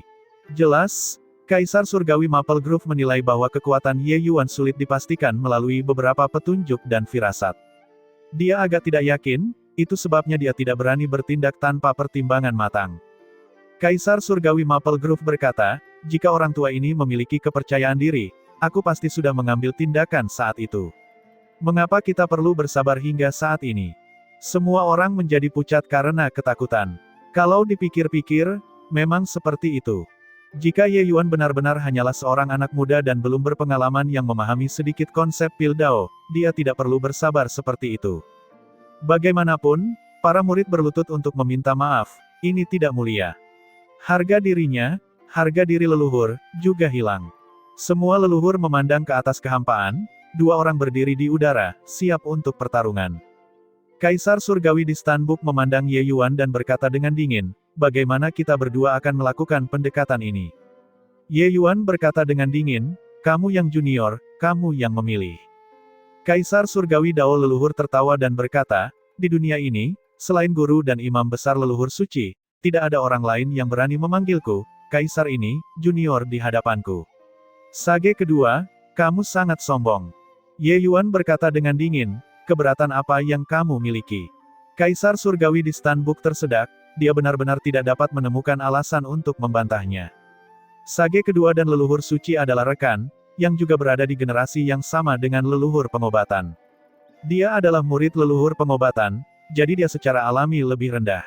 Jelas, Kaisar Surgawi Maple Grove menilai bahwa kekuatan Ye Yuan sulit dipastikan melalui beberapa petunjuk dan firasat. Dia agak tidak yakin, itu sebabnya dia tidak berani bertindak tanpa pertimbangan matang. Kaisar Surgawi Maple Grove berkata, jika orang tua ini memiliki kepercayaan diri, aku pasti sudah mengambil tindakan saat itu. Mengapa kita perlu bersabar hingga saat ini? Semua orang menjadi pucat karena ketakutan. Kalau dipikir-pikir, memang seperti itu. Jika Ye Yuan benar-benar hanyalah seorang anak muda dan belum berpengalaman yang memahami sedikit konsep pil Dao, dia tidak perlu bersabar seperti itu. Bagaimanapun, para murid berlutut untuk meminta maaf, ini tidak mulia. Harga dirinya, harga diri leluhur, juga hilang. Semua leluhur memandang ke atas kehampaan, dua orang berdiri di udara, siap untuk pertarungan. Kaisar Surgawi di Stanbook memandang Ye Yuan dan berkata dengan dingin, bagaimana kita berdua akan melakukan pendekatan ini? Ye Yuan berkata dengan dingin, kamu yang junior, kamu yang memilih. Kaisar Surgawi Dao leluhur tertawa dan berkata, di dunia ini, selain guru dan imam besar leluhur suci, tidak ada orang lain yang berani memanggilku, Kaisar ini, junior di hadapanku. Sage kedua, kamu sangat sombong. Ye Yuan berkata dengan dingin, keberatan apa yang kamu miliki? Kaisar Surgawi di Stanbook tersedak, dia benar-benar tidak dapat menemukan alasan untuk membantahnya. Sage kedua dan leluhur suci adalah rekan, yang juga berada di generasi yang sama dengan leluhur pengobatan. Dia adalah murid leluhur pengobatan, jadi dia secara alami lebih rendah.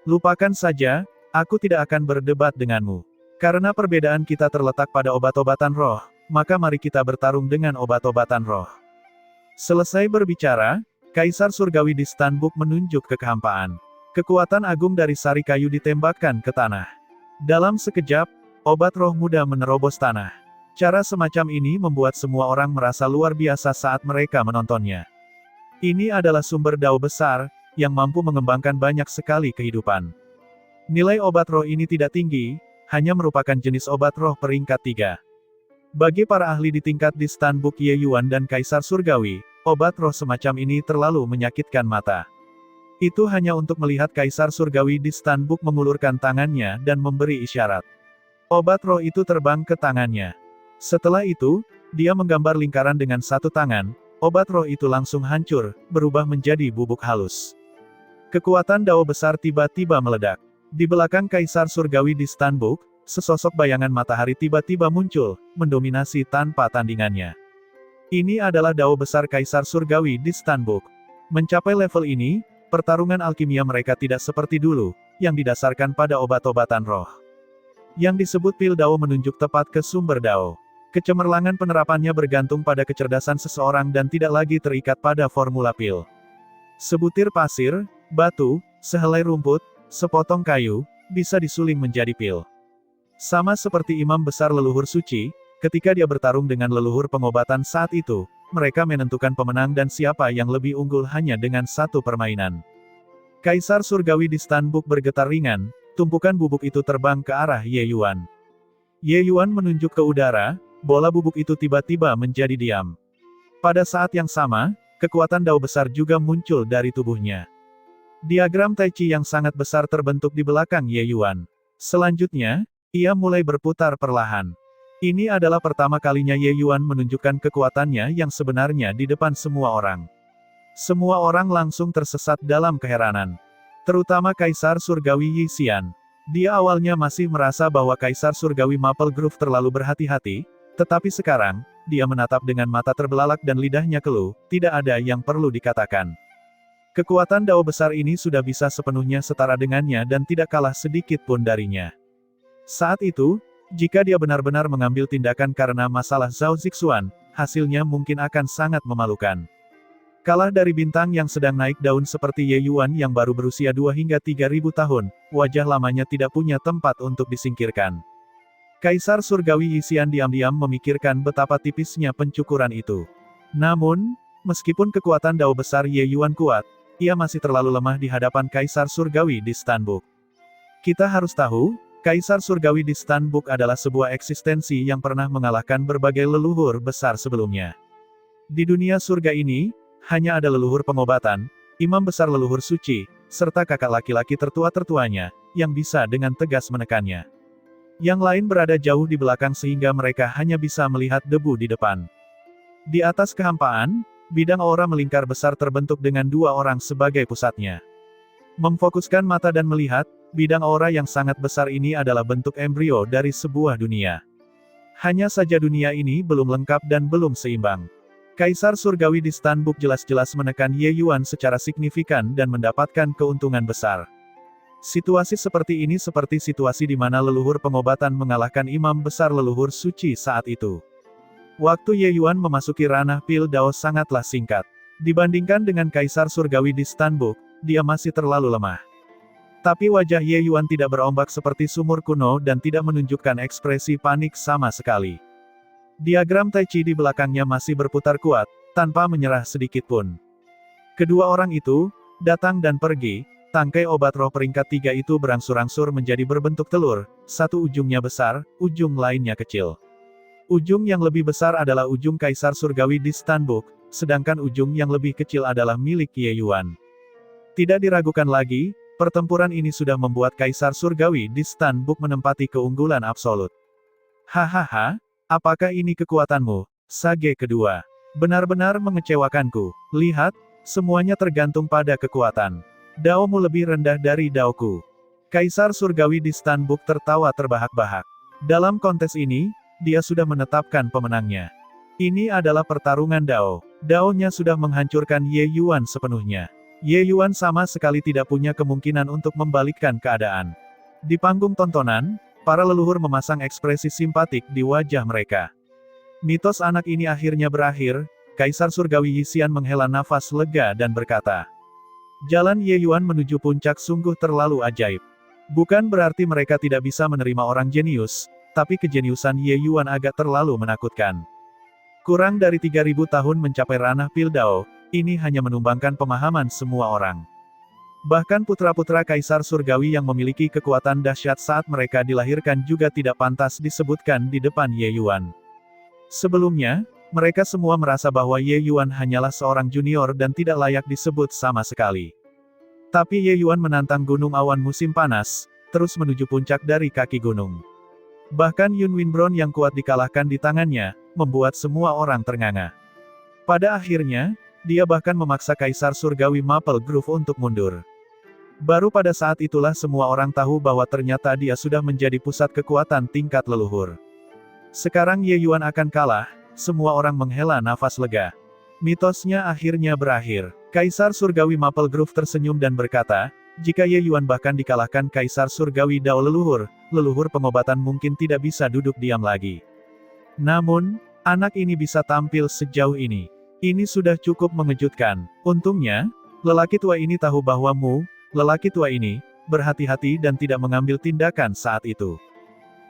Lupakan saja, aku tidak akan berdebat denganmu. Karena perbedaan kita terletak pada obat-obatan roh, maka mari kita bertarung dengan obat-obatan roh. Selesai berbicara, Kaisar Surgawi di Stanbook menunjuk ke kehampaan. Kekuatan agung dari sari kayu ditembakkan ke tanah. Dalam sekejap, obat roh muda menerobos tanah. Cara semacam ini membuat semua orang merasa luar biasa saat mereka menontonnya. Ini adalah sumber dao besar, yang mampu mengembangkan banyak sekali kehidupan. Nilai obat roh ini tidak tinggi, hanya merupakan jenis obat roh peringkat 3. Bagi para ahli di tingkat di Stanbook Ye Yuan dan Kaisar Surgawi, obat roh semacam ini terlalu menyakitkan mata. Itu hanya untuk melihat Kaisar Surgawi di Stanbook mengulurkan tangannya dan memberi isyarat. Obat roh itu terbang ke tangannya. Setelah itu, dia menggambar lingkaran dengan satu tangan, obat roh itu langsung hancur, berubah menjadi bubuk halus. Kekuatan dao besar tiba-tiba meledak. Di belakang Kaisar Surgawi di Stanbook, sesosok bayangan matahari tiba-tiba muncul, mendominasi tanpa tandingannya. Ini adalah dao besar Kaisar Surgawi di Stanbook. Mencapai level ini, pertarungan alkimia mereka tidak seperti dulu, yang didasarkan pada obat-obatan roh. Yang disebut pil dao menunjuk tepat ke sumber dao. Kecemerlangan penerapannya bergantung pada kecerdasan seseorang dan tidak lagi terikat pada formula pil. Sebutir pasir, batu, sehelai rumput, sepotong kayu, bisa disuling menjadi pil. Sama seperti imam besar leluhur suci, ketika dia bertarung dengan leluhur pengobatan saat itu, mereka menentukan pemenang dan siapa yang lebih unggul hanya dengan satu permainan. Kaisar Surgawi di Stanbook bergetar ringan, tumpukan bubuk itu terbang ke arah Ye Yuan. Ye Yuan menunjuk ke udara, bola bubuk itu tiba-tiba menjadi diam. Pada saat yang sama, kekuatan dao besar juga muncul dari tubuhnya. Diagram Tai Chi yang sangat besar terbentuk di belakang Ye Yuan. Selanjutnya, ia mulai berputar perlahan. Ini adalah pertama kalinya Ye Yuan menunjukkan kekuatannya yang sebenarnya di depan semua orang. Semua orang langsung tersesat dalam keheranan. Terutama Kaisar Surgawi Yi Xian. Dia awalnya masih merasa bahwa Kaisar Surgawi Maple Grove terlalu berhati-hati, tetapi sekarang, dia menatap dengan mata terbelalak dan lidahnya keluh, tidak ada yang perlu dikatakan. Kekuatan dao besar ini sudah bisa sepenuhnya setara dengannya dan tidak kalah sedikit pun darinya. Saat itu, jika dia benar-benar mengambil tindakan karena masalah Zhao Zixuan, hasilnya mungkin akan sangat memalukan. Kalah dari bintang yang sedang naik daun seperti Ye Yuan yang baru berusia 2 hingga 3.000 tahun, wajah lamanya tidak punya tempat untuk disingkirkan. Kaisar Surgawi Yixian diam-diam memikirkan betapa tipisnya pencukuran itu. Namun, meskipun kekuatan Dao besar Ye Yuan kuat, ia masih terlalu lemah di hadapan Kaisar Surgawi di Stanbook. Kita harus tahu, Kaisar Surgawi di Stanbook adalah sebuah eksistensi yang pernah mengalahkan berbagai leluhur besar sebelumnya. Di dunia surga ini, hanya ada leluhur pengobatan, imam besar leluhur suci, serta kakak laki-laki tertua-tertuanya, yang bisa dengan tegas menekannya. Yang lain berada jauh di belakang sehingga mereka hanya bisa melihat debu di depan. Di atas kehampaan, bidang aura melingkar besar terbentuk dengan 2 orang sebagai pusatnya. Memfokuskan mata dan melihat, bidang aura yang sangat besar ini adalah bentuk embrio dari sebuah dunia. Hanya saja dunia ini belum lengkap dan belum seimbang. Kaisar Surgawi di Stanbook jelas-jelas menekan Ye Yuan secara signifikan dan mendapatkan keuntungan besar. Situasi seperti ini seperti situasi di mana leluhur pengobatan mengalahkan imam besar leluhur suci saat itu. Waktu Ye Yuan memasuki ranah pil Dao sangatlah singkat. Dibandingkan dengan Kaisar Surgawi di Stanbook, dia masih terlalu lemah. Tapi wajah Ye Yuan tidak berombak seperti sumur kuno dan tidak menunjukkan ekspresi panik sama sekali. Diagram Tai Chi di belakangnya masih berputar kuat, tanpa menyerah sedikit pun. Kedua orang itu, datang dan pergi, tangkai obat roh peringkat 3 itu berangsur-angsur menjadi berbentuk telur, satu ujungnya besar, ujung lainnya kecil. Ujung yang lebih besar adalah ujung Kaisar Surgawi di Stanbook, sedangkan ujung yang lebih kecil adalah milik Ye Yuan. Tidak diragukan lagi, pertempuran ini sudah membuat Kaisar Surgawi di Stanbook menempati keunggulan absolut. Hahaha. Apakah ini kekuatanmu, Sage kedua? Benar-benar mengecewakanku. Lihat, semuanya tergantung pada kekuatan. Daomu lebih rendah dari daoku. Kaisar Surgawi di Stanbook tertawa terbahak-bahak. Dalam kontes ini, dia sudah menetapkan pemenangnya. Ini adalah pertarungan Dao. Daonya sudah menghancurkan Ye Yuan sepenuhnya. Ye Yuan sama sekali tidak punya kemungkinan untuk membalikkan keadaan. Di panggung tontonan, para leluhur memasang ekspresi simpatik di wajah mereka. Mitos anak ini akhirnya berakhir, Kaisar Surgawi Yixian menghela nafas lega dan berkata, "Jalan Ye Yuan menuju puncak sungguh terlalu ajaib. Bukan berarti mereka tidak bisa menerima orang jenius, tapi kejeniusan Ye Yuan agak terlalu menakutkan. Kurang dari 3.000 tahun mencapai ranah pil Dao, ini hanya menumbangkan pemahaman semua orang." Bahkan putra-putra Kaisar Surgawi yang memiliki kekuatan dahsyat saat mereka dilahirkan juga tidak pantas disebutkan di depan Ye Yuan. Sebelumnya, mereka semua merasa bahwa Ye Yuan hanyalah seorang junior dan tidak layak disebut sama sekali. Tapi Ye Yuan menantang gunung awan musim panas, terus menuju puncak dari kaki gunung. Bahkan Yun Winbron yang kuat dikalahkan di tangannya, membuat semua orang ternganga. Pada akhirnya, dia bahkan memaksa Kaisar Surgawi Maple Grove untuk mundur. Baru pada saat itulah semua orang tahu bahwa ternyata dia sudah menjadi pusat kekuatan tingkat leluhur. Sekarang Ye Yuan akan kalah, semua orang menghela nafas lega. Mitosnya akhirnya berakhir. Kaisar Surgawi Maple Grove tersenyum dan berkata, jika Ye Yuan bahkan dikalahkan Kaisar Surgawi Dao leluhur, leluhur pengobatan mungkin tidak bisa duduk diam lagi. Namun, anak ini bisa tampil sejauh ini. Ini sudah cukup mengejutkan. Untungnya, lelaki tua ini tahu bahwa lelaki tua ini, berhati-hati dan tidak mengambil tindakan saat itu.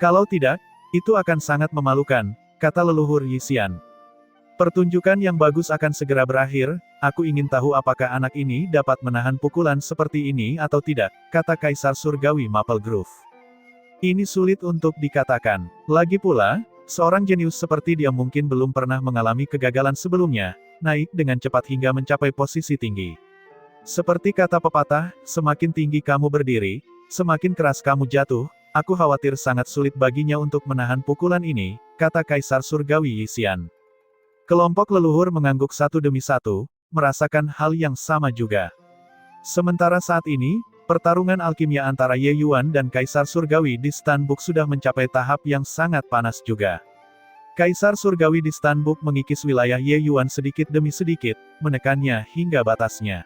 Kalau tidak, itu akan sangat memalukan, kata leluhur Yixian. Pertunjukan yang bagus akan segera berakhir, aku ingin tahu apakah anak ini dapat menahan pukulan seperti ini atau tidak, kata Kaisar Surgawi Maple Grove. Ini sulit untuk dikatakan. Lagi pula, seorang jenius seperti dia mungkin belum pernah mengalami kegagalan sebelumnya, naik dengan cepat hingga mencapai posisi tinggi. Seperti kata pepatah, semakin tinggi kamu berdiri, semakin keras kamu jatuh, aku khawatir sangat sulit baginya untuk menahan pukulan ini, kata Kaisar Surgawi Yixian. Kelompok leluhur mengangguk satu demi satu, merasakan hal yang sama juga. Sementara saat ini, pertarungan alkimia antara Ye Yuan dan Kaisar Surgawi di Stanbook sudah mencapai tahap yang sangat panas juga. Kaisar Surgawi di Stanbook mengikis wilayah Ye Yuan sedikit demi sedikit, menekannya hingga batasnya.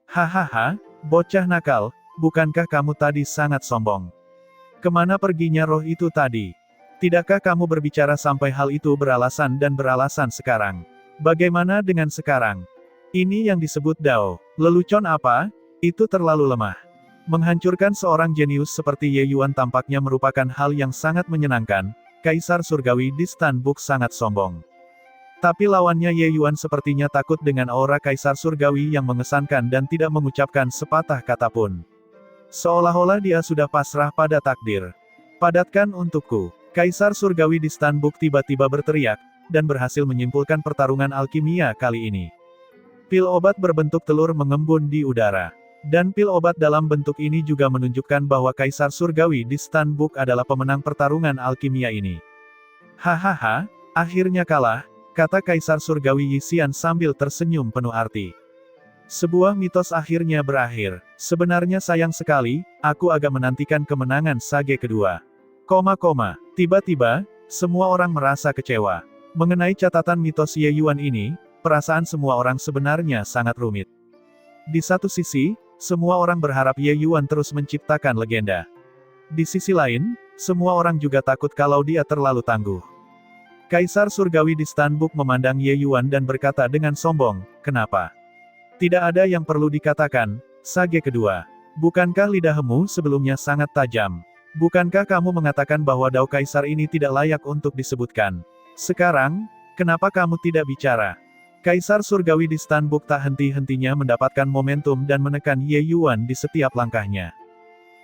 Hahaha, bocah nakal, bukankah kamu tadi sangat sombong? Kemana perginya roh itu tadi? Tidakkah kamu berbicara sampai hal itu beralasan dan beralasan sekarang? Bagaimana dengan sekarang? Ini yang disebut Dao. Lelucon apa? Itu terlalu lemah. Menghancurkan seorang jenius seperti Ye Yuan tampaknya merupakan hal yang sangat menyenangkan. Kaisar Surgawi di Stanbook sangat sombong. Tapi lawannya Ye Yuan sepertinya takut dengan aura Kaisar Surgawi yang mengesankan dan tidak mengucapkan sepatah kata pun. Seolah-olah dia sudah pasrah pada takdir. Padatkan untukku. Kaisar Surgawi di Stanbook tiba-tiba berteriak, dan berhasil menyimpulkan pertarungan alkimia kali ini. Pil obat berbentuk telur mengembun di udara. Dan pil obat dalam bentuk ini juga menunjukkan bahwa Kaisar Surgawi di Stanbook adalah pemenang pertarungan alkimia ini. Hahaha, akhirnya kalah, kata Kaisar Surgawi Yixian sambil tersenyum penuh arti. Sebuah mitos akhirnya berakhir. Sebenarnya sayang sekali, aku agak menantikan kemenangan Sage kedua. Tiba-tiba, semua orang merasa kecewa. Mengenai catatan mitos Ye Yuan ini, perasaan semua orang sebenarnya sangat rumit. Di satu sisi, semua orang berharap Ye Yuan terus menciptakan legenda. Di sisi lain, semua orang juga takut kalau dia terlalu tangguh. Kaisar Surgawi di Stanbook memandang Ye Yuan dan berkata dengan sombong, "Kenapa? Tidak ada yang perlu dikatakan, Sage kedua. Bukankah lidahmu sebelumnya sangat tajam? Bukankah kamu mengatakan bahwa Dao Kaisar ini tidak layak untuk disebutkan? Sekarang, kenapa kamu tidak bicara?" Kaisar Surgawi di Stanbook tak henti-hentinya mendapatkan momentum dan menekan Ye Yuan di setiap langkahnya.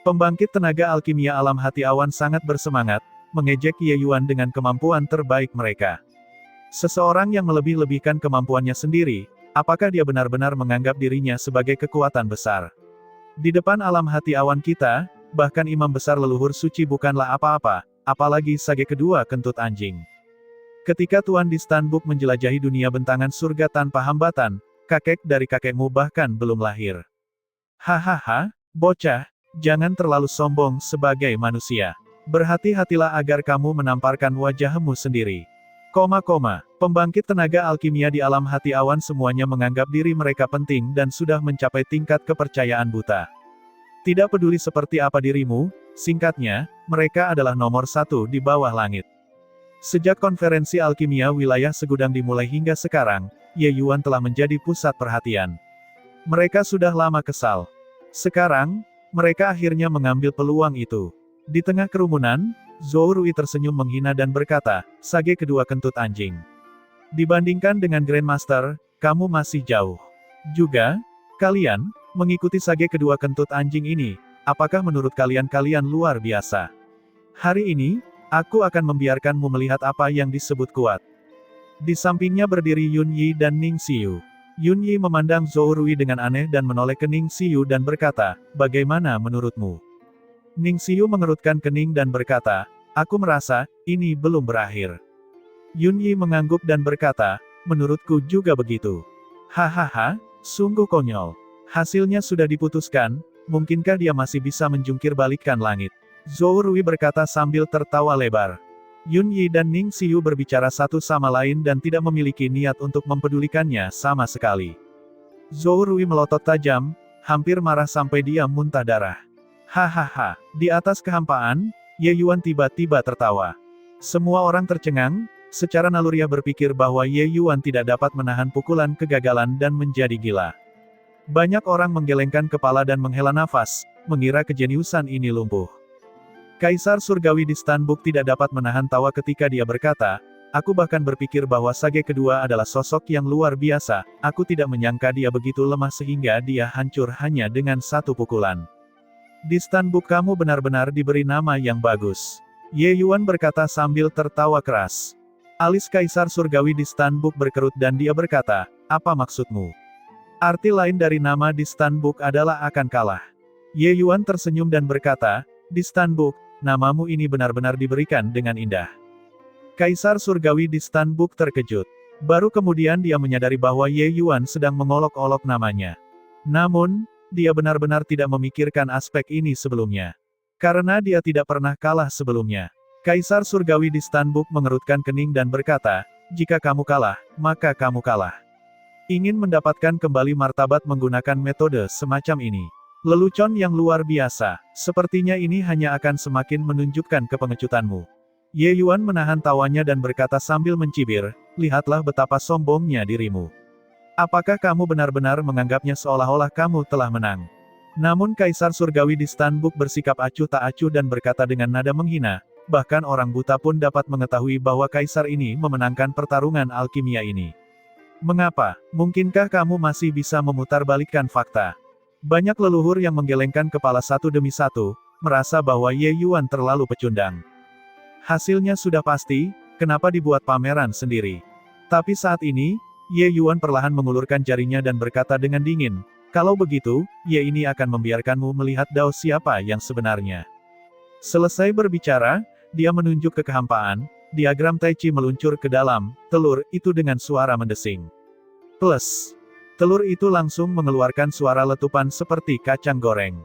Pembangkit tenaga alkimia alam hati awan sangat bersemangat, mengejek Ye Yuan dengan kemampuan terbaik mereka. Seseorang yang melebih-lebihkan kemampuannya sendiri, apakah dia benar-benar menganggap dirinya sebagai kekuatan besar? Di depan alam hati awan kita, bahkan imam besar leluhur suci bukanlah apa-apa, apalagi Sage kedua kentut anjing. Ketika Tuan di Stanbook menjelajahi dunia bentangan surga tanpa hambatan, kakek dari kakekmu bahkan belum lahir. Hahaha, bocah, jangan terlalu sombong sebagai manusia. Berhati-hatilah agar kamu menamparkan wajahmu sendiri. Pembangkit tenaga alkimia di alam hati awan semuanya menganggap diri mereka penting dan sudah mencapai tingkat kepercayaan buta. Tidak peduli seperti apa dirimu, singkatnya, mereka adalah nomor satu di bawah langit. Sejak konferensi alkimia wilayah Segudang dimulai hingga sekarang, Ye Yuan telah menjadi pusat perhatian. Mereka sudah lama kesal. Sekarang, mereka akhirnya mengambil peluang itu. Di tengah kerumunan, Zhou Rui tersenyum menghina dan berkata, "Sage kedua kentut anjing. Dibandingkan dengan Grandmaster, kamu masih jauh. Juga, kalian, mengikuti Sage kedua kentut anjing ini, apakah menurut kalian luar biasa? Hari ini, aku akan membiarkanmu melihat apa yang disebut kuat." Di sampingnya berdiri Yun Yi dan Ning Xiu. Yun Yi memandang Zhou Rui dengan aneh dan menoleh ke Ning Xiu dan berkata, "Bagaimana menurutmu?" Ning Xiu mengerutkan kening dan berkata, "Aku merasa, ini belum berakhir." Yun Yi mengangguk dan berkata, "Menurutku juga begitu." Hahaha, sungguh konyol. Hasilnya sudah diputuskan, mungkinkah dia masih bisa menjungkir balikkan langit? Zhou Rui berkata sambil tertawa lebar. Yun Yi dan Ning Xiu berbicara satu sama lain dan tidak memiliki niat untuk mempedulikannya sama sekali. Zhou Rui melotot tajam, hampir marah sampai dia muntah darah. Hahaha, di atas kehampaan, Ye Yuan tiba-tiba tertawa. Semua orang tercengang, secara naluriah berpikir bahwa Ye Yuan tidak dapat menahan pukulan kegagalan dan menjadi gila. Banyak orang menggelengkan kepala dan menghela nafas, mengira kejeniusan ini lumpuh. Kaisar Surgawi di Stanbook tidak dapat menahan tawa ketika dia berkata, "Aku bahkan berpikir bahwa Sage kedua adalah sosok yang luar biasa, aku tidak menyangka dia begitu lemah sehingga dia hancur hanya dengan satu pukulan. Di Stanbook kamu benar-benar diberi nama yang bagus." Ye Yuan berkata sambil tertawa keras. Alis Kaisar Surgawi di Stanbook berkerut dan dia berkata, "Apa maksudmu? Arti lain dari nama di Stanbook adalah akan kalah." Ye Yuan tersenyum dan berkata, "Di Stanbook, namamu ini benar-benar diberikan dengan indah." Kaisar Surgawi di Stanbook terkejut. Baru kemudian dia menyadari bahwa Ye Yuan sedang mengolok-olok namanya. Namun, dia benar-benar tidak memikirkan aspek ini sebelumnya. Karena dia tidak pernah kalah sebelumnya. Kaisar Surgawi di Stanbook mengerutkan kening dan berkata, "Jika kamu kalah, maka kamu kalah. Ingin mendapatkan kembali martabat menggunakan metode semacam ini. Lelucon yang luar biasa. Sepertinya ini hanya akan semakin menunjukkan kepengecutanmu." Ye Yuan menahan tawanya dan berkata sambil mencibir, "Lihatlah betapa sombongnya dirimu. Apakah kamu benar-benar menganggapnya seolah-olah kamu telah menang? Namun Kaisar Surgawi di Stanbook bersikap acuh tak acuh dan berkata dengan nada menghina, bahkan orang buta pun dapat mengetahui bahwa Kaisar ini memenangkan pertarungan alkimia ini. Mengapa? Mungkinkah kamu masih bisa memutarbalikkan fakta? Banyak leluhur yang menggelengkan kepala satu demi satu, merasa bahwa Ye Yuan terlalu pecundang. Hasilnya sudah pasti, kenapa dibuat pameran sendiri? Tapi saat ini, Ye Yuan perlahan mengulurkan jarinya dan berkata dengan dingin, kalau begitu, Ye ini akan membiarkanmu melihat Dao siapa yang sebenarnya. Selesai berbicara, dia menunjuk ke kehampaan, diagram Tai Chi meluncur ke dalam telur itu dengan suara mendesing. Plus, telur itu langsung mengeluarkan suara letupan seperti kacang goreng.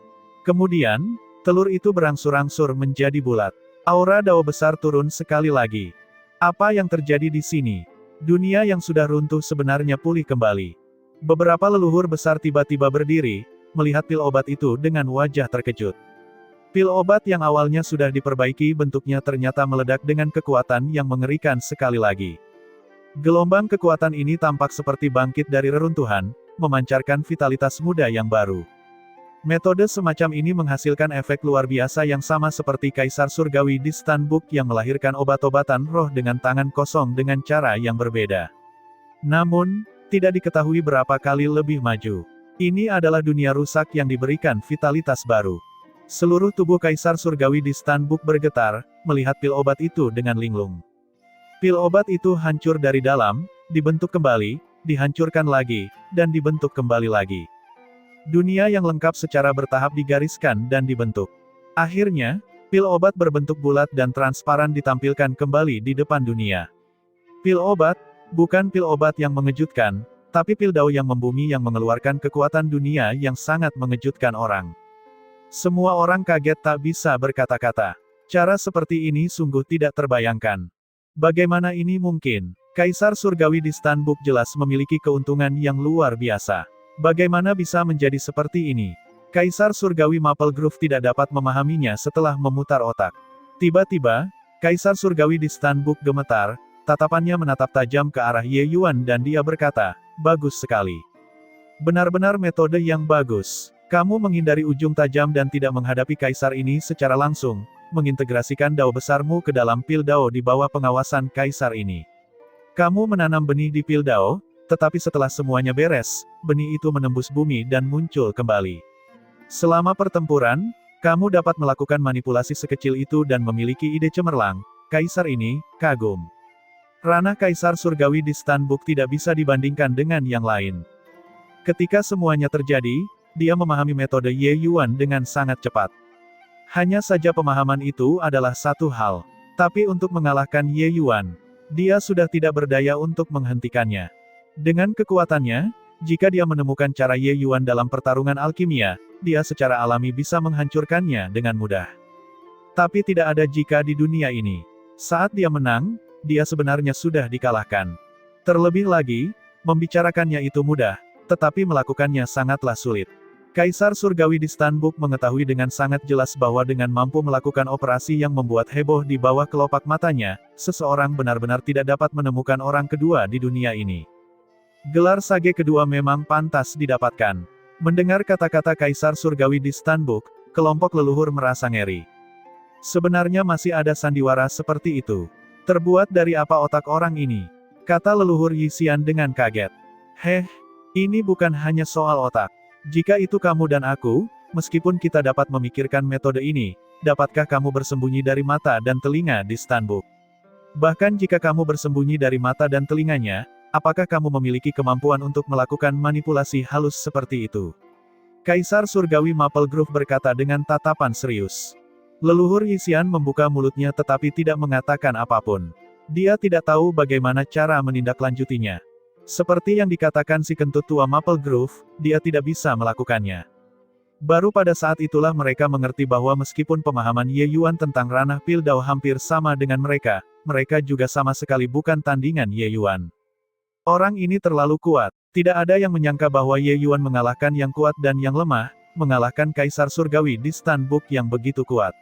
Kemudian, telur itu berangsur-angsur menjadi bulat. Aura Dao besar turun sekali lagi. Apa yang terjadi di sini? Dunia yang sudah runtuh sebenarnya pulih kembali. Beberapa leluhur besar tiba-tiba berdiri, melihat pil obat itu dengan wajah terkejut. Pil obat yang awalnya sudah diperbaiki bentuknya ternyata meledak dengan kekuatan yang mengerikan sekali lagi. Gelombang kekuatan ini tampak seperti bangkit dari reruntuhan, memancarkan vitalitas muda yang baru. Metode semacam ini menghasilkan efek luar biasa yang sama seperti Kaisar Surgawi di Stanbook yang melahirkan obat-obatan roh dengan tangan kosong dengan cara yang berbeda. Namun, tidak diketahui berapa kali lebih maju. Ini adalah dunia rusak yang diberikan vitalitas baru. Seluruh tubuh Kaisar Surgawi di Stanbook bergetar, melihat pil obat itu dengan linglung. Pil obat itu hancur dari dalam, dibentuk kembali, dihancurkan lagi, dan dibentuk kembali lagi. Dunia yang lengkap secara bertahap digariskan dan dibentuk. Akhirnya, pil obat berbentuk bulat dan transparan ditampilkan kembali di depan dunia. Pil obat, bukan pil obat yang mengejutkan, tapi pil Dao yang membumi yang mengeluarkan kekuatan dunia yang sangat mengejutkan orang. Semua orang kaget tak bisa berkata-kata. Cara seperti ini sungguh tidak terbayangkan. Bagaimana ini mungkin? Kaisar Surgawi di Stanbook jelas memiliki keuntungan yang luar biasa. Bagaimana bisa menjadi seperti ini? Kaisar Surgawi Maple Grove tidak dapat memahaminya setelah memutar otak. Tiba-tiba, Kaisar Surgawi di Stanbook gemetar, tatapannya menatap tajam ke arah Ye Yuan dan dia berkata, bagus sekali. Benar-benar metode yang bagus. Kamu menghindari ujung tajam dan tidak menghadapi Kaisar ini secara langsung, mengintegrasikan Dao besarmu ke dalam pil Dao di bawah pengawasan Kaisar ini. Kamu menanam benih di pil Dao, tetapi setelah semuanya beres, benih itu menembus bumi dan muncul kembali. Selama pertempuran, kamu dapat melakukan manipulasi sekecil itu dan memiliki ide cemerlang. Kaisar ini kagum. Ranah Kaisar Surgawi di Stanbook tidak bisa dibandingkan dengan yang lain. Ketika semuanya terjadi, dia memahami metode Ye Yuan dengan sangat cepat. Hanya saja pemahaman itu adalah satu hal. Tapi untuk mengalahkan Ye Yuan, dia sudah tidak berdaya untuk menghentikannya. Dengan kekuatannya, jika dia menemukan cara Ye Yuan dalam pertarungan alkimia, dia secara alami bisa menghancurkannya dengan mudah. Tapi tidak ada jika di dunia ini. Saat dia menang, dia sebenarnya sudah dikalahkan. Terlebih lagi, membicarakannya itu mudah, tetapi melakukannya sangatlah sulit. Kaisar Surgawi di Stanbook mengetahui dengan sangat jelas bahwa dengan mampu melakukan operasi yang membuat heboh di bawah kelopak matanya, seseorang benar-benar tidak dapat menemukan orang kedua di dunia ini. Gelar sage kedua memang pantas didapatkan. Mendengar kata-kata Kaisar Surgawi di Stanbook, kelompok leluhur merasa ngeri. Sebenarnya masih ada sandiwara seperti itu. Terbuat dari apa otak orang ini? Kata leluhur Yisian dengan kaget. Ini bukan hanya soal otak. Jika itu kamu dan aku, meskipun kita dapat memikirkan metode ini, dapatkah kamu bersembunyi dari mata dan telinga di Stanbook? Bahkan jika kamu bersembunyi dari mata dan telinganya, apakah kamu memiliki kemampuan untuk melakukan manipulasi halus seperti itu? Kaisar Surgawi Maple Grove berkata dengan tatapan serius. Leluhur Yisian membuka mulutnya tetapi tidak mengatakan apapun. Dia tidak tahu bagaimana cara menindaklanjutinya. Seperti yang dikatakan si kentut tua Maple Grove, dia tidak bisa melakukannya. Baru pada saat itulah mereka mengerti bahwa meskipun pemahaman Ye Yuan tentang ranah pil Dao hampir sama dengan mereka juga sama sekali bukan tandingan Ye Yuan. Orang ini terlalu kuat. Tidak ada yang menyangka bahwa Ye Yuan mengalahkan yang kuat dan yang lemah, mengalahkan Kaisar Surgawi di Stanbook yang begitu kuat.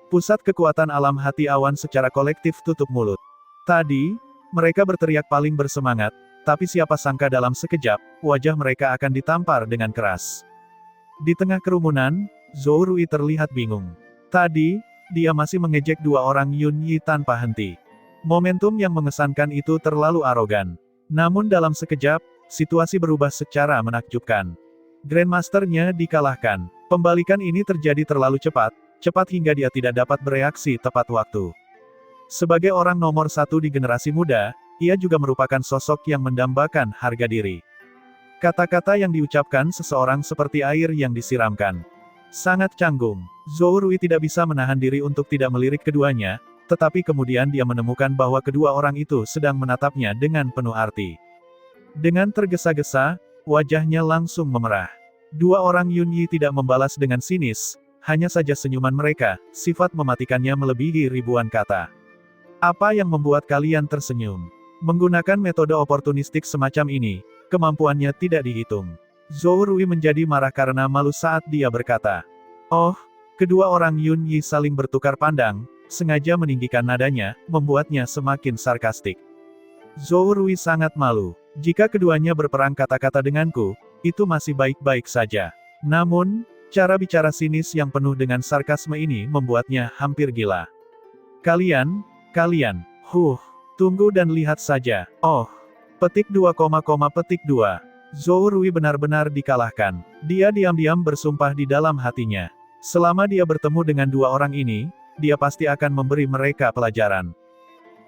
Pusat kekuatan alam hati awan secara kolektif tutup mulut. Tadi, mereka berteriak paling bersemangat, Tapi siapa sangka dalam sekejap, wajah mereka akan ditampar dengan keras. Di tengah kerumunan, Zhou Rui terlihat bingung. Tadi, dia masih mengejek dua orang Yun Yi tanpa henti. Momentum yang mengesankan itu terlalu arogan. Namun dalam sekejap, situasi berubah secara menakjubkan. Grandmaster-nya dikalahkan. Pembalikan ini terjadi terlalu cepat hingga dia tidak dapat bereaksi tepat waktu. Sebagai orang nomor satu di generasi muda, ia juga merupakan sosok yang mendambakan harga diri. Kata-kata yang diucapkan seseorang seperti air yang disiramkan. Sangat canggung. Zhou Rui tidak bisa menahan diri untuk tidak melirik keduanya, tetapi kemudian dia menemukan bahwa kedua orang itu sedang menatapnya dengan penuh arti. Dengan tergesa-gesa, wajahnya langsung memerah. Dua orang Yun Yi tidak membalas dengan sinis, hanya saja senyuman mereka, sifat mematikannya melebihi ribuan kata. Apa yang membuat kalian tersenyum? Menggunakan metode oportunistik semacam ini, kemampuannya tidak dihitung. Zhou Rui menjadi marah karena malu saat dia berkata. Oh, kedua orang Yun Yi saling bertukar pandang, sengaja meninggikan nadanya, membuatnya semakin sarkastik. Zhou Rui sangat malu. Jika keduanya berperang kata-kata denganku, itu masih baik-baik saja. Namun, cara bicara sinis yang penuh dengan sarkasme ini membuatnya hampir gila. Kalian, tunggu dan lihat saja. Oh, petik 2, petik 2. Zhou Rui benar-benar dikalahkan. Dia diam-diam bersumpah di dalam hatinya. Selama dia bertemu dengan dua orang ini, dia pasti akan memberi mereka pelajaran.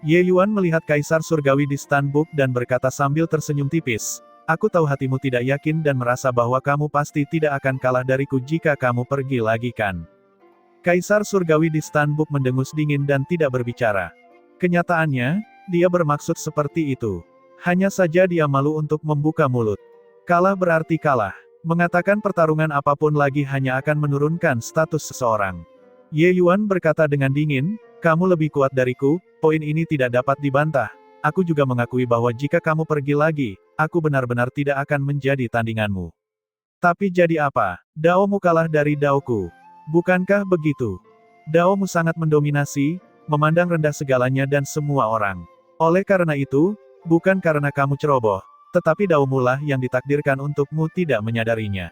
Ye Yuan melihat Kaisar Surgawi di Stanbook dan berkata sambil tersenyum tipis, aku tahu hatimu tidak yakin dan merasa bahwa kamu pasti tidak akan kalah dariku jika kamu pergi lagi kan. Kaisar Surgawi di Stanbook mendengus dingin dan tidak berbicara. Kenyataannya, dia bermaksud seperti itu. Hanya saja dia malu untuk membuka mulut. Kalah berarti kalah. Mengatakan pertarungan apapun lagi hanya akan menurunkan status seseorang. Ye Yuan berkata dengan dingin, kamu lebih kuat dariku, poin ini tidak dapat dibantah. Aku juga mengakui bahwa jika kamu pergi lagi, aku benar-benar tidak akan menjadi tandinganmu. Tapi jadi apa? Daomu kalah dari daoku. Bukankah begitu? Daomu sangat mendominasi, memandang rendah segalanya dan semua orang. Oleh karena itu, bukan karena kamu ceroboh, tetapi daomulah yang ditakdirkan untukmu tidak menyadarinya.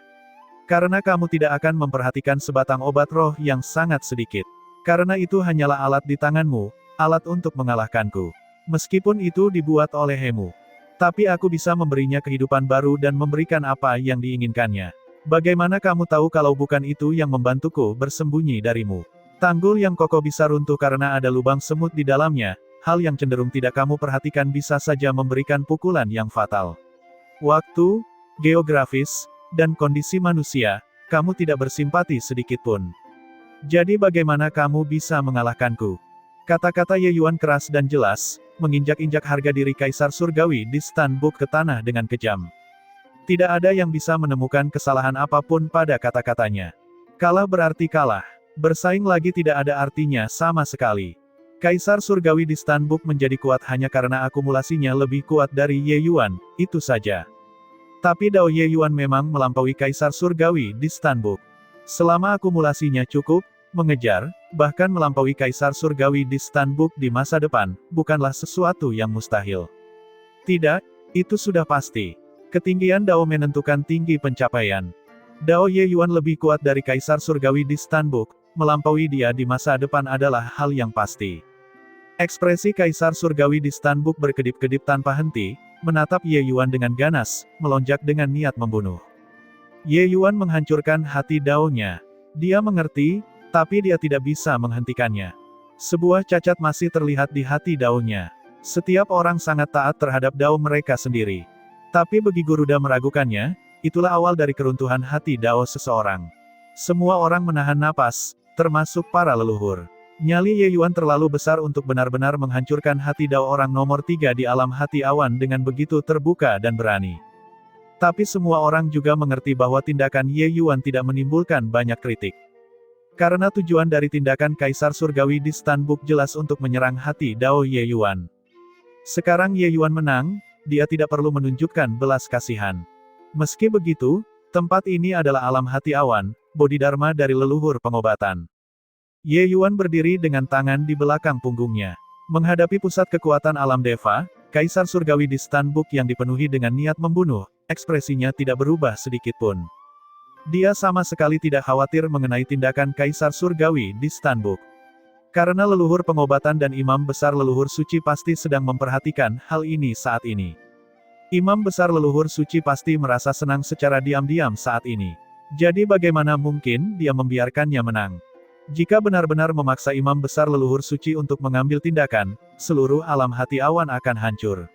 Karena kamu tidak akan memperhatikan sebatang obat roh yang sangat sedikit. Karena itu hanyalah alat di tanganmu, alat untuk mengalahkanku. Meskipun itu dibuat oleh Hemu. Tapi aku bisa memberinya kehidupan baru dan memberikan apa yang diinginkannya. Bagaimana kamu tahu kalau bukan itu yang membantuku bersembunyi darimu? Tanggul yang kokoh bisa runtuh karena ada lubang semut di dalamnya, hal yang cenderung tidak kamu perhatikan bisa saja memberikan pukulan yang fatal. Waktu, geografis, dan kondisi manusia, kamu tidak bersimpati sedikitpun. Jadi bagaimana kamu bisa mengalahkanku? Kata-kata Ye Yuan keras dan jelas, menginjak-injak harga diri Kaisar Surgawi di Stanbook ke tanah dengan kejam. Tidak ada yang bisa menemukan kesalahan apapun pada kata-katanya. Kalah berarti kalah. Bersaing lagi tidak ada artinya sama sekali. Kaisar Surgawi di Stanbook menjadi kuat hanya karena akumulasinya lebih kuat dari Ye Yuan, itu saja. Tapi Dao Ye Yuan memang melampaui Kaisar Surgawi di Stanbook. Selama akumulasinya cukup, mengejar, bahkan melampaui Kaisar Surgawi di Stanbook di masa depan, bukanlah sesuatu yang mustahil. Tidak, itu sudah pasti. Ketinggian Dao menentukan tinggi pencapaian. Dao Ye Yuan lebih kuat dari Kaisar Surgawi di Stanbook, melampaui dia di masa depan adalah hal yang pasti. Ekspresi Kaisar Surgawi di Stanbook berkedip-kedip tanpa henti, menatap Ye Yuan dengan ganas, melonjak dengan niat membunuh. Ye Yuan menghancurkan hati Dao-nya. Dia mengerti, tapi dia tidak bisa menghentikannya. Sebuah cacat masih terlihat di hati Dao-nya. Setiap orang sangat taat terhadap Dao mereka sendiri. Tapi bagi Garuda meragukannya, itulah awal dari keruntuhan hati Dao seseorang. Semua orang menahan napas, termasuk para leluhur. Nyali Ye Yuan terlalu besar untuk benar-benar menghancurkan hati Dao orang nomor 3 di alam hati awan dengan begitu terbuka dan berani. Tapi semua orang juga mengerti bahwa tindakan Ye Yuan tidak menimbulkan banyak kritik. Karena tujuan dari tindakan Kaisar Surgawi di Stanbook jelas untuk menyerang hati Dao Ye Yuan. Sekarang Ye Yuan menang, dia tidak perlu menunjukkan belas kasihan. Meski begitu, tempat ini adalah alam hati awan, bodhidharma dari leluhur pengobatan. Ye Yuan berdiri dengan tangan di belakang punggungnya. Menghadapi pusat kekuatan alam Deva, Kaisar Surgawi di Stanbook yang dipenuhi dengan niat membunuh, ekspresinya tidak berubah sedikit pun. Dia sama sekali tidak khawatir mengenai tindakan Kaisar Surgawi di Stanbook. Karena leluhur pengobatan dan imam besar leluhur suci pasti sedang memperhatikan hal ini saat ini. Imam besar leluhur suci pasti merasa senang secara diam-diam saat ini. Jadi bagaimana mungkin dia membiarkannya menang? Jika benar-benar memaksa imam besar leluhur suci untuk mengambil tindakan, seluruh alam hati awan akan hancur.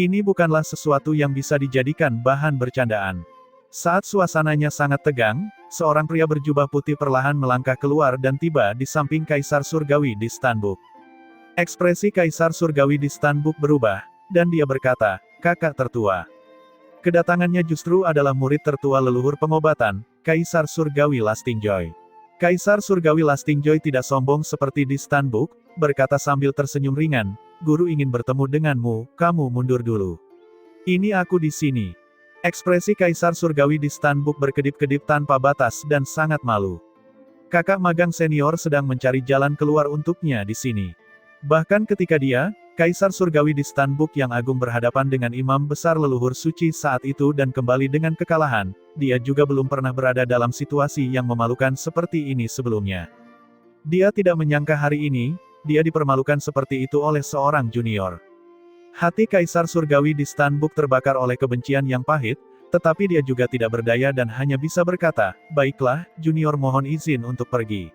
Ini bukanlah sesuatu yang bisa dijadikan bahan bercandaan. Saat suasananya sangat tegang, seorang pria berjubah putih perlahan melangkah keluar dan tiba di samping Kaisar Surgawi di Stanbook. Ekspresi Kaisar Surgawi di Stanbook berubah, dan dia berkata, "Kakak tertua." Kedatangannya justru adalah murid tertua leluhur pengobatan, Kaisar Surgawi Lastingjoy. Kaisar Surgawi Lastingjoy tidak sombong seperti di Stanbook, berkata sambil tersenyum ringan, "Guru ingin bertemu denganmu, kamu mundur dulu. Ini aku di sini." Ekspresi Kaisar Surgawi di Stanbook berkedip-kedip tanpa batas dan sangat malu. Kakak magang senior sedang mencari jalan keluar untuknya di sini. Bahkan ketika dia, Kaisar Surgawi di Stanbook yang agung berhadapan dengan imam besar leluhur suci saat itu dan kembali dengan kekalahan, dia juga belum pernah berada dalam situasi yang memalukan seperti ini sebelumnya. Dia tidak menyangka hari ini, dia dipermalukan seperti itu oleh seorang junior. Hati Kaisar Surgawi di Stanbook terbakar oleh kebencian yang pahit, tetapi dia juga tidak berdaya dan hanya bisa berkata, "Baiklah, junior mohon izin untuk pergi."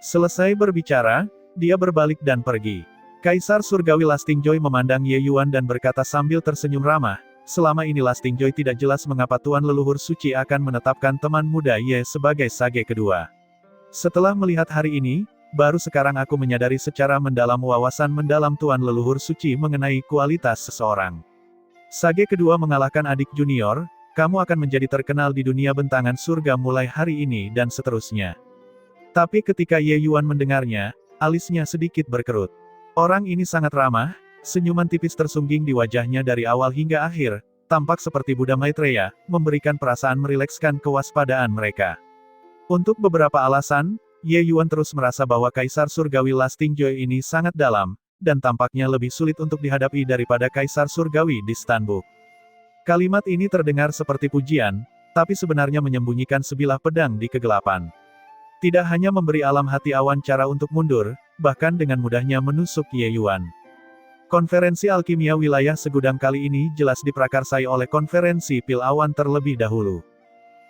Selesai berbicara, dia berbalik dan pergi. Kaisar Surgawi Lastingjoy memandang Ye Yuan dan berkata sambil tersenyum ramah, "Selama ini Lastingjoy tidak jelas mengapa Tuan Leluhur Suci akan menetapkan teman muda Ye sebagai sage kedua. Setelah melihat hari ini, baru sekarang aku menyadari secara mendalam wawasan mendalam Tuan Leluhur Suci mengenai kualitas seseorang. Sage kedua mengalahkan adik junior, kamu akan menjadi terkenal di dunia bentangan surga mulai hari ini dan seterusnya." Tapi ketika Ye Yuan mendengarnya, alisnya sedikit berkerut. Orang ini sangat ramah, senyuman tipis tersungging di wajahnya dari awal hingga akhir, tampak seperti Buddha Maitreya, memberikan perasaan merilekskan kewaspadaan mereka. Untuk beberapa alasan, Ye Yuan terus merasa bahwa Kaisar Surgawi Lastingjoy ini sangat dalam, dan tampaknya lebih sulit untuk dihadapi daripada Kaisar Surgawi di Stanbook. Kalimat ini terdengar seperti pujian, tapi sebenarnya menyembunyikan sebilah pedang di kegelapan. Tidak hanya memberi alam hati awan cara untuk mundur, bahkan dengan mudahnya menusuk Ye Yuan. Konferensi alkimia wilayah segudang kali ini jelas diprakarsai oleh konferensi pil awan terlebih dahulu.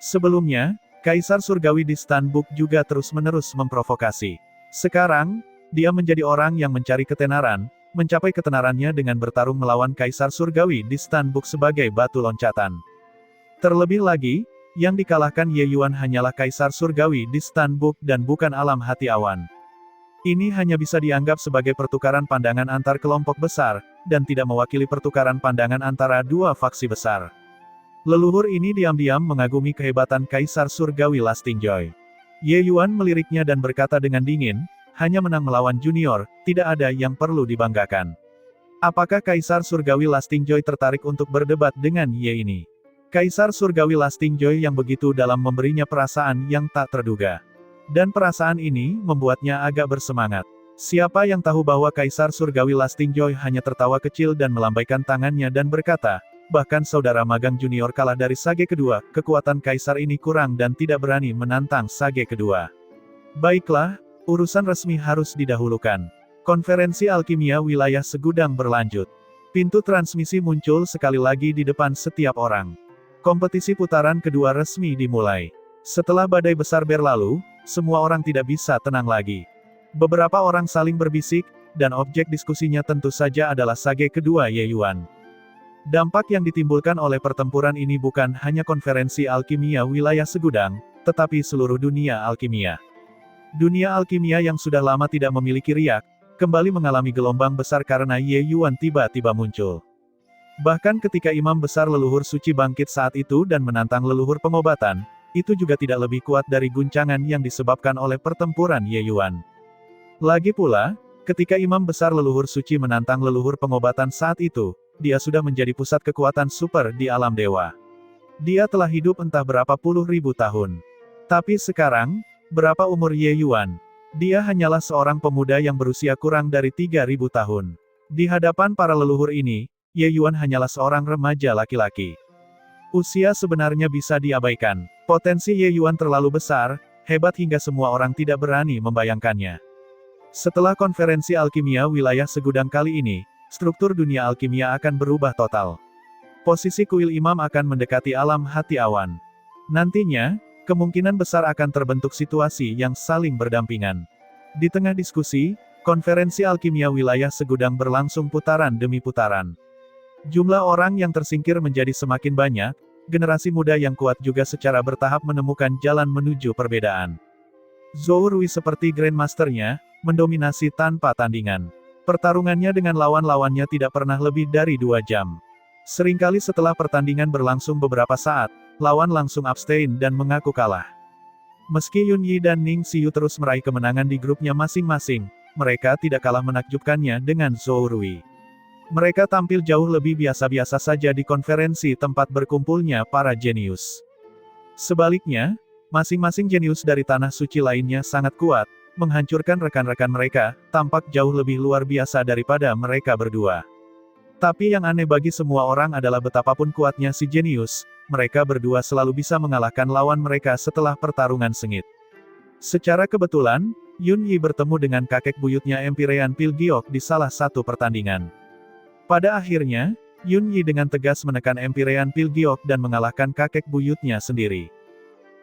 Sebelumnya, Kaisar Surgawi di Stanbook juga terus-menerus memprovokasi. Sekarang, dia menjadi orang yang mencari ketenaran, mencapai ketenarannya dengan bertarung melawan Kaisar Surgawi di Stanbook sebagai batu loncatan. Terlebih lagi, yang dikalahkan Ye Yuan hanyalah Kaisar Surgawi di Stanbook dan bukan alam hati awan. Ini hanya bisa dianggap sebagai pertukaran pandangan antar kelompok besar, dan tidak mewakili pertukaran pandangan antara dua faksi besar. Leluhur ini diam-diam mengagumi kehebatan Kaisar Surgawi Lastingjoy. Ye Yuan meliriknya dan berkata dengan dingin, "Hanya menang melawan junior, tidak ada yang perlu dibanggakan." Apakah Kaisar Surgawi Lastingjoy tertarik untuk berdebat dengan Ye ini? Kaisar Surgawi Lastingjoy yang begitu dalam memberinya perasaan yang tak terduga. Dan perasaan ini membuatnya agak bersemangat. Siapa yang tahu bahwa Kaisar Surgawi Lastingjoy hanya tertawa kecil dan melambaikan tangannya dan berkata, "Bahkan saudara magang junior kalah dari sage kedua, kekuatan Kaisar ini kurang dan tidak berani menantang sage kedua. Baiklah, urusan resmi harus didahulukan." Konferensi alkimia wilayah segudang berlanjut. Pintu transmisi muncul sekali lagi di depan setiap orang. Kompetisi putaran kedua resmi dimulai. Setelah badai besar berlalu, semua orang tidak bisa tenang lagi. Beberapa orang saling berbisik, dan objek diskusinya tentu saja adalah sage kedua Ye Yuan. Dampak yang ditimbulkan oleh pertempuran ini bukan hanya konferensi alkimia wilayah segudang, tetapi seluruh dunia alkimia. Dunia alkimia yang sudah lama tidak memiliki riak, kembali mengalami gelombang besar karena Ye Yuan tiba-tiba muncul. Bahkan ketika imam besar leluhur suci bangkit saat itu dan menantang leluhur pengobatan, itu juga tidak lebih kuat dari guncangan yang disebabkan oleh pertempuran Ye Yuan. Lagi pula, ketika imam besar leluhur suci menantang leluhur pengobatan saat itu, dia sudah menjadi pusat kekuatan super di alam dewa. Dia telah hidup entah berapa puluh ribu tahun. Tapi sekarang, berapa umur Ye Yuan? Dia hanyalah seorang pemuda yang berusia kurang dari 3.000 tahun. Di hadapan para leluhur ini, Ye Yuan hanyalah seorang remaja laki-laki. Usia sebenarnya bisa diabaikan. Potensi Ye Yuan terlalu besar, hebat hingga semua orang tidak berani membayangkannya. Setelah konferensi alkimia wilayah segudang kali ini, struktur dunia alkimia akan berubah total. Posisi kuil imam akan mendekati alam hati awan. Nantinya, kemungkinan besar akan terbentuk situasi yang saling berdampingan. Di tengah diskusi, konferensi alkimia wilayah segudang berlangsung putaran demi putaran. Jumlah orang yang tersingkir menjadi semakin banyak, generasi muda yang kuat juga secara bertahap menemukan jalan menuju perbedaan. Zhou Rui seperti Grandmaster-nya, mendominasi tanpa tandingan. Pertarungannya dengan lawan-lawannya tidak pernah lebih dari 2 jam. Seringkali setelah pertandingan berlangsung beberapa saat, lawan langsung abstain dan mengaku kalah. Meski Yun Yi dan Ning Xiu terus meraih kemenangan di grupnya masing-masing, mereka tidak kalah menakjubkannya dengan Zhou Rui. Mereka tampil jauh lebih biasa-biasa saja di konferensi tempat berkumpulnya para jenius. Sebaliknya, masing-masing jenius dari tanah suci lainnya sangat kuat, menghancurkan rekan-rekan mereka, tampak jauh lebih luar biasa daripada mereka berdua. Tapi yang aneh bagi semua orang adalah betapapun kuatnya si jenius, mereka berdua selalu bisa mengalahkan lawan mereka setelah pertarungan sengit. Secara kebetulan, Yun Yi bertemu dengan kakek buyutnya Empyrean Pilgiok di salah satu pertandingan. Pada akhirnya, Yun Yi dengan tegas menekan Empyrean Pilgiok dan mengalahkan kakek buyutnya sendiri.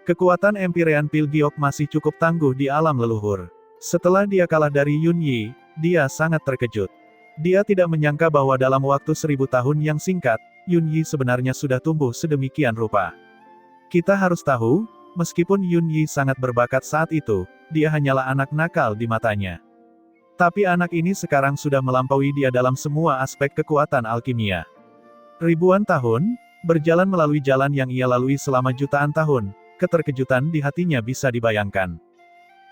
Kekuatan Empyrean Pilgiok masih cukup tangguh di alam leluhur. Setelah dia kalah dari Yun Yi, dia sangat terkejut. Dia tidak menyangka bahwa dalam waktu 1000 tahun yang singkat, Yun Yi sebenarnya sudah tumbuh sedemikian rupa. Kita harus tahu, meskipun Yun Yi sangat berbakat saat itu, dia hanyalah anak nakal di matanya. Tapi anak ini sekarang sudah melampaui dia dalam semua aspek kekuatan alkimia. Ribuan tahun, berjalan melalui jalan yang ia lalui selama jutaan tahun, keterkejutan di hatinya bisa dibayangkan.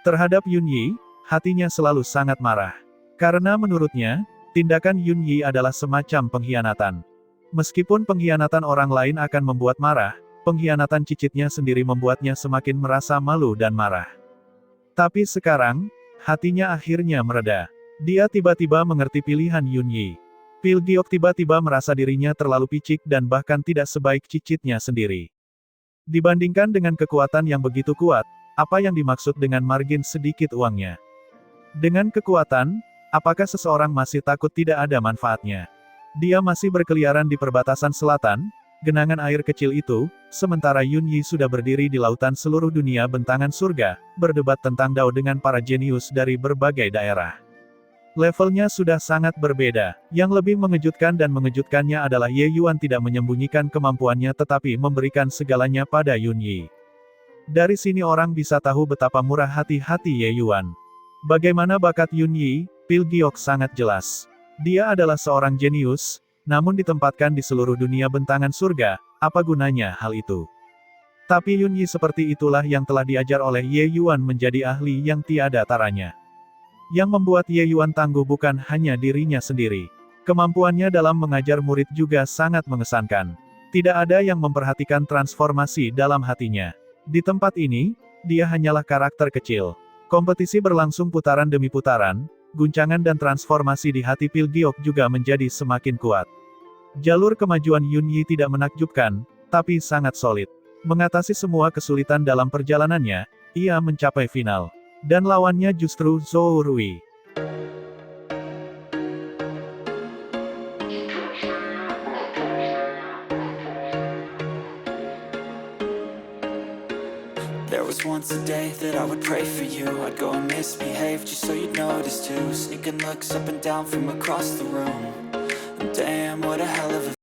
Terhadap Yun Yi, hatinya selalu sangat marah. Karena menurutnya, tindakan Yun Yi adalah semacam pengkhianatan. Meskipun pengkhianatan orang lain akan membuat marah, pengkhianatan cicitnya sendiri membuatnya semakin merasa malu dan marah. Tapi sekarang, hatinya akhirnya mereda. Dia tiba-tiba mengerti pilihan Yun Yi. Pilgiok tiba-tiba merasa dirinya terlalu picik dan bahkan tidak sebaik cicitnya sendiri. Dibandingkan dengan kekuatan yang begitu kuat, apa yang dimaksud dengan margin sedikit uangnya? Dengan kekuatan, apakah seseorang masih takut tidak ada manfaatnya? Dia masih berkeliaran di perbatasan selatan, genangan air kecil itu, sementara Yun Yi sudah berdiri di lautan seluruh dunia bentangan surga, berdebat tentang Dao dengan para jenius dari berbagai daerah. Levelnya sudah sangat berbeda. Yang lebih mengejutkan dan mengejutkannya adalah Ye Yuan tidak menyembunyikan kemampuannya tetapi memberikan segalanya pada Yun Yi. Dari sini orang bisa tahu betapa murah hati Ye Yuan. Bagaimana bakat Yun Yi, Pilgiok sangat jelas. Dia adalah seorang jenius, namun ditempatkan di seluruh dunia bentangan surga, apa gunanya hal itu? Tapi Yun Yi seperti itulah yang telah diajar oleh Ye Yuan menjadi ahli yang tiada taranya. Yang membuat Ye Yuan tangguh bukan hanya dirinya sendiri. Kemampuannya dalam mengajar murid juga sangat mengesankan. Tidak ada yang memperhatikan transformasi dalam hatinya. Di tempat ini, dia hanyalah karakter kecil. Kompetisi berlangsung putaran demi putaran, guncangan dan transformasi di hati Pilgiok juga menjadi semakin kuat. Jalur kemajuan Yun Yi tidak menakjubkan, tapi sangat solid. Mengatasi semua kesulitan dalam perjalanannya, ia mencapai final. Dan lawannya justru Zhou Rui. There was once a day that I would pray for you. I'd go and misbehave just so you'd notice too. Sneaking looks up and down from across the room. And damn, what a hell of a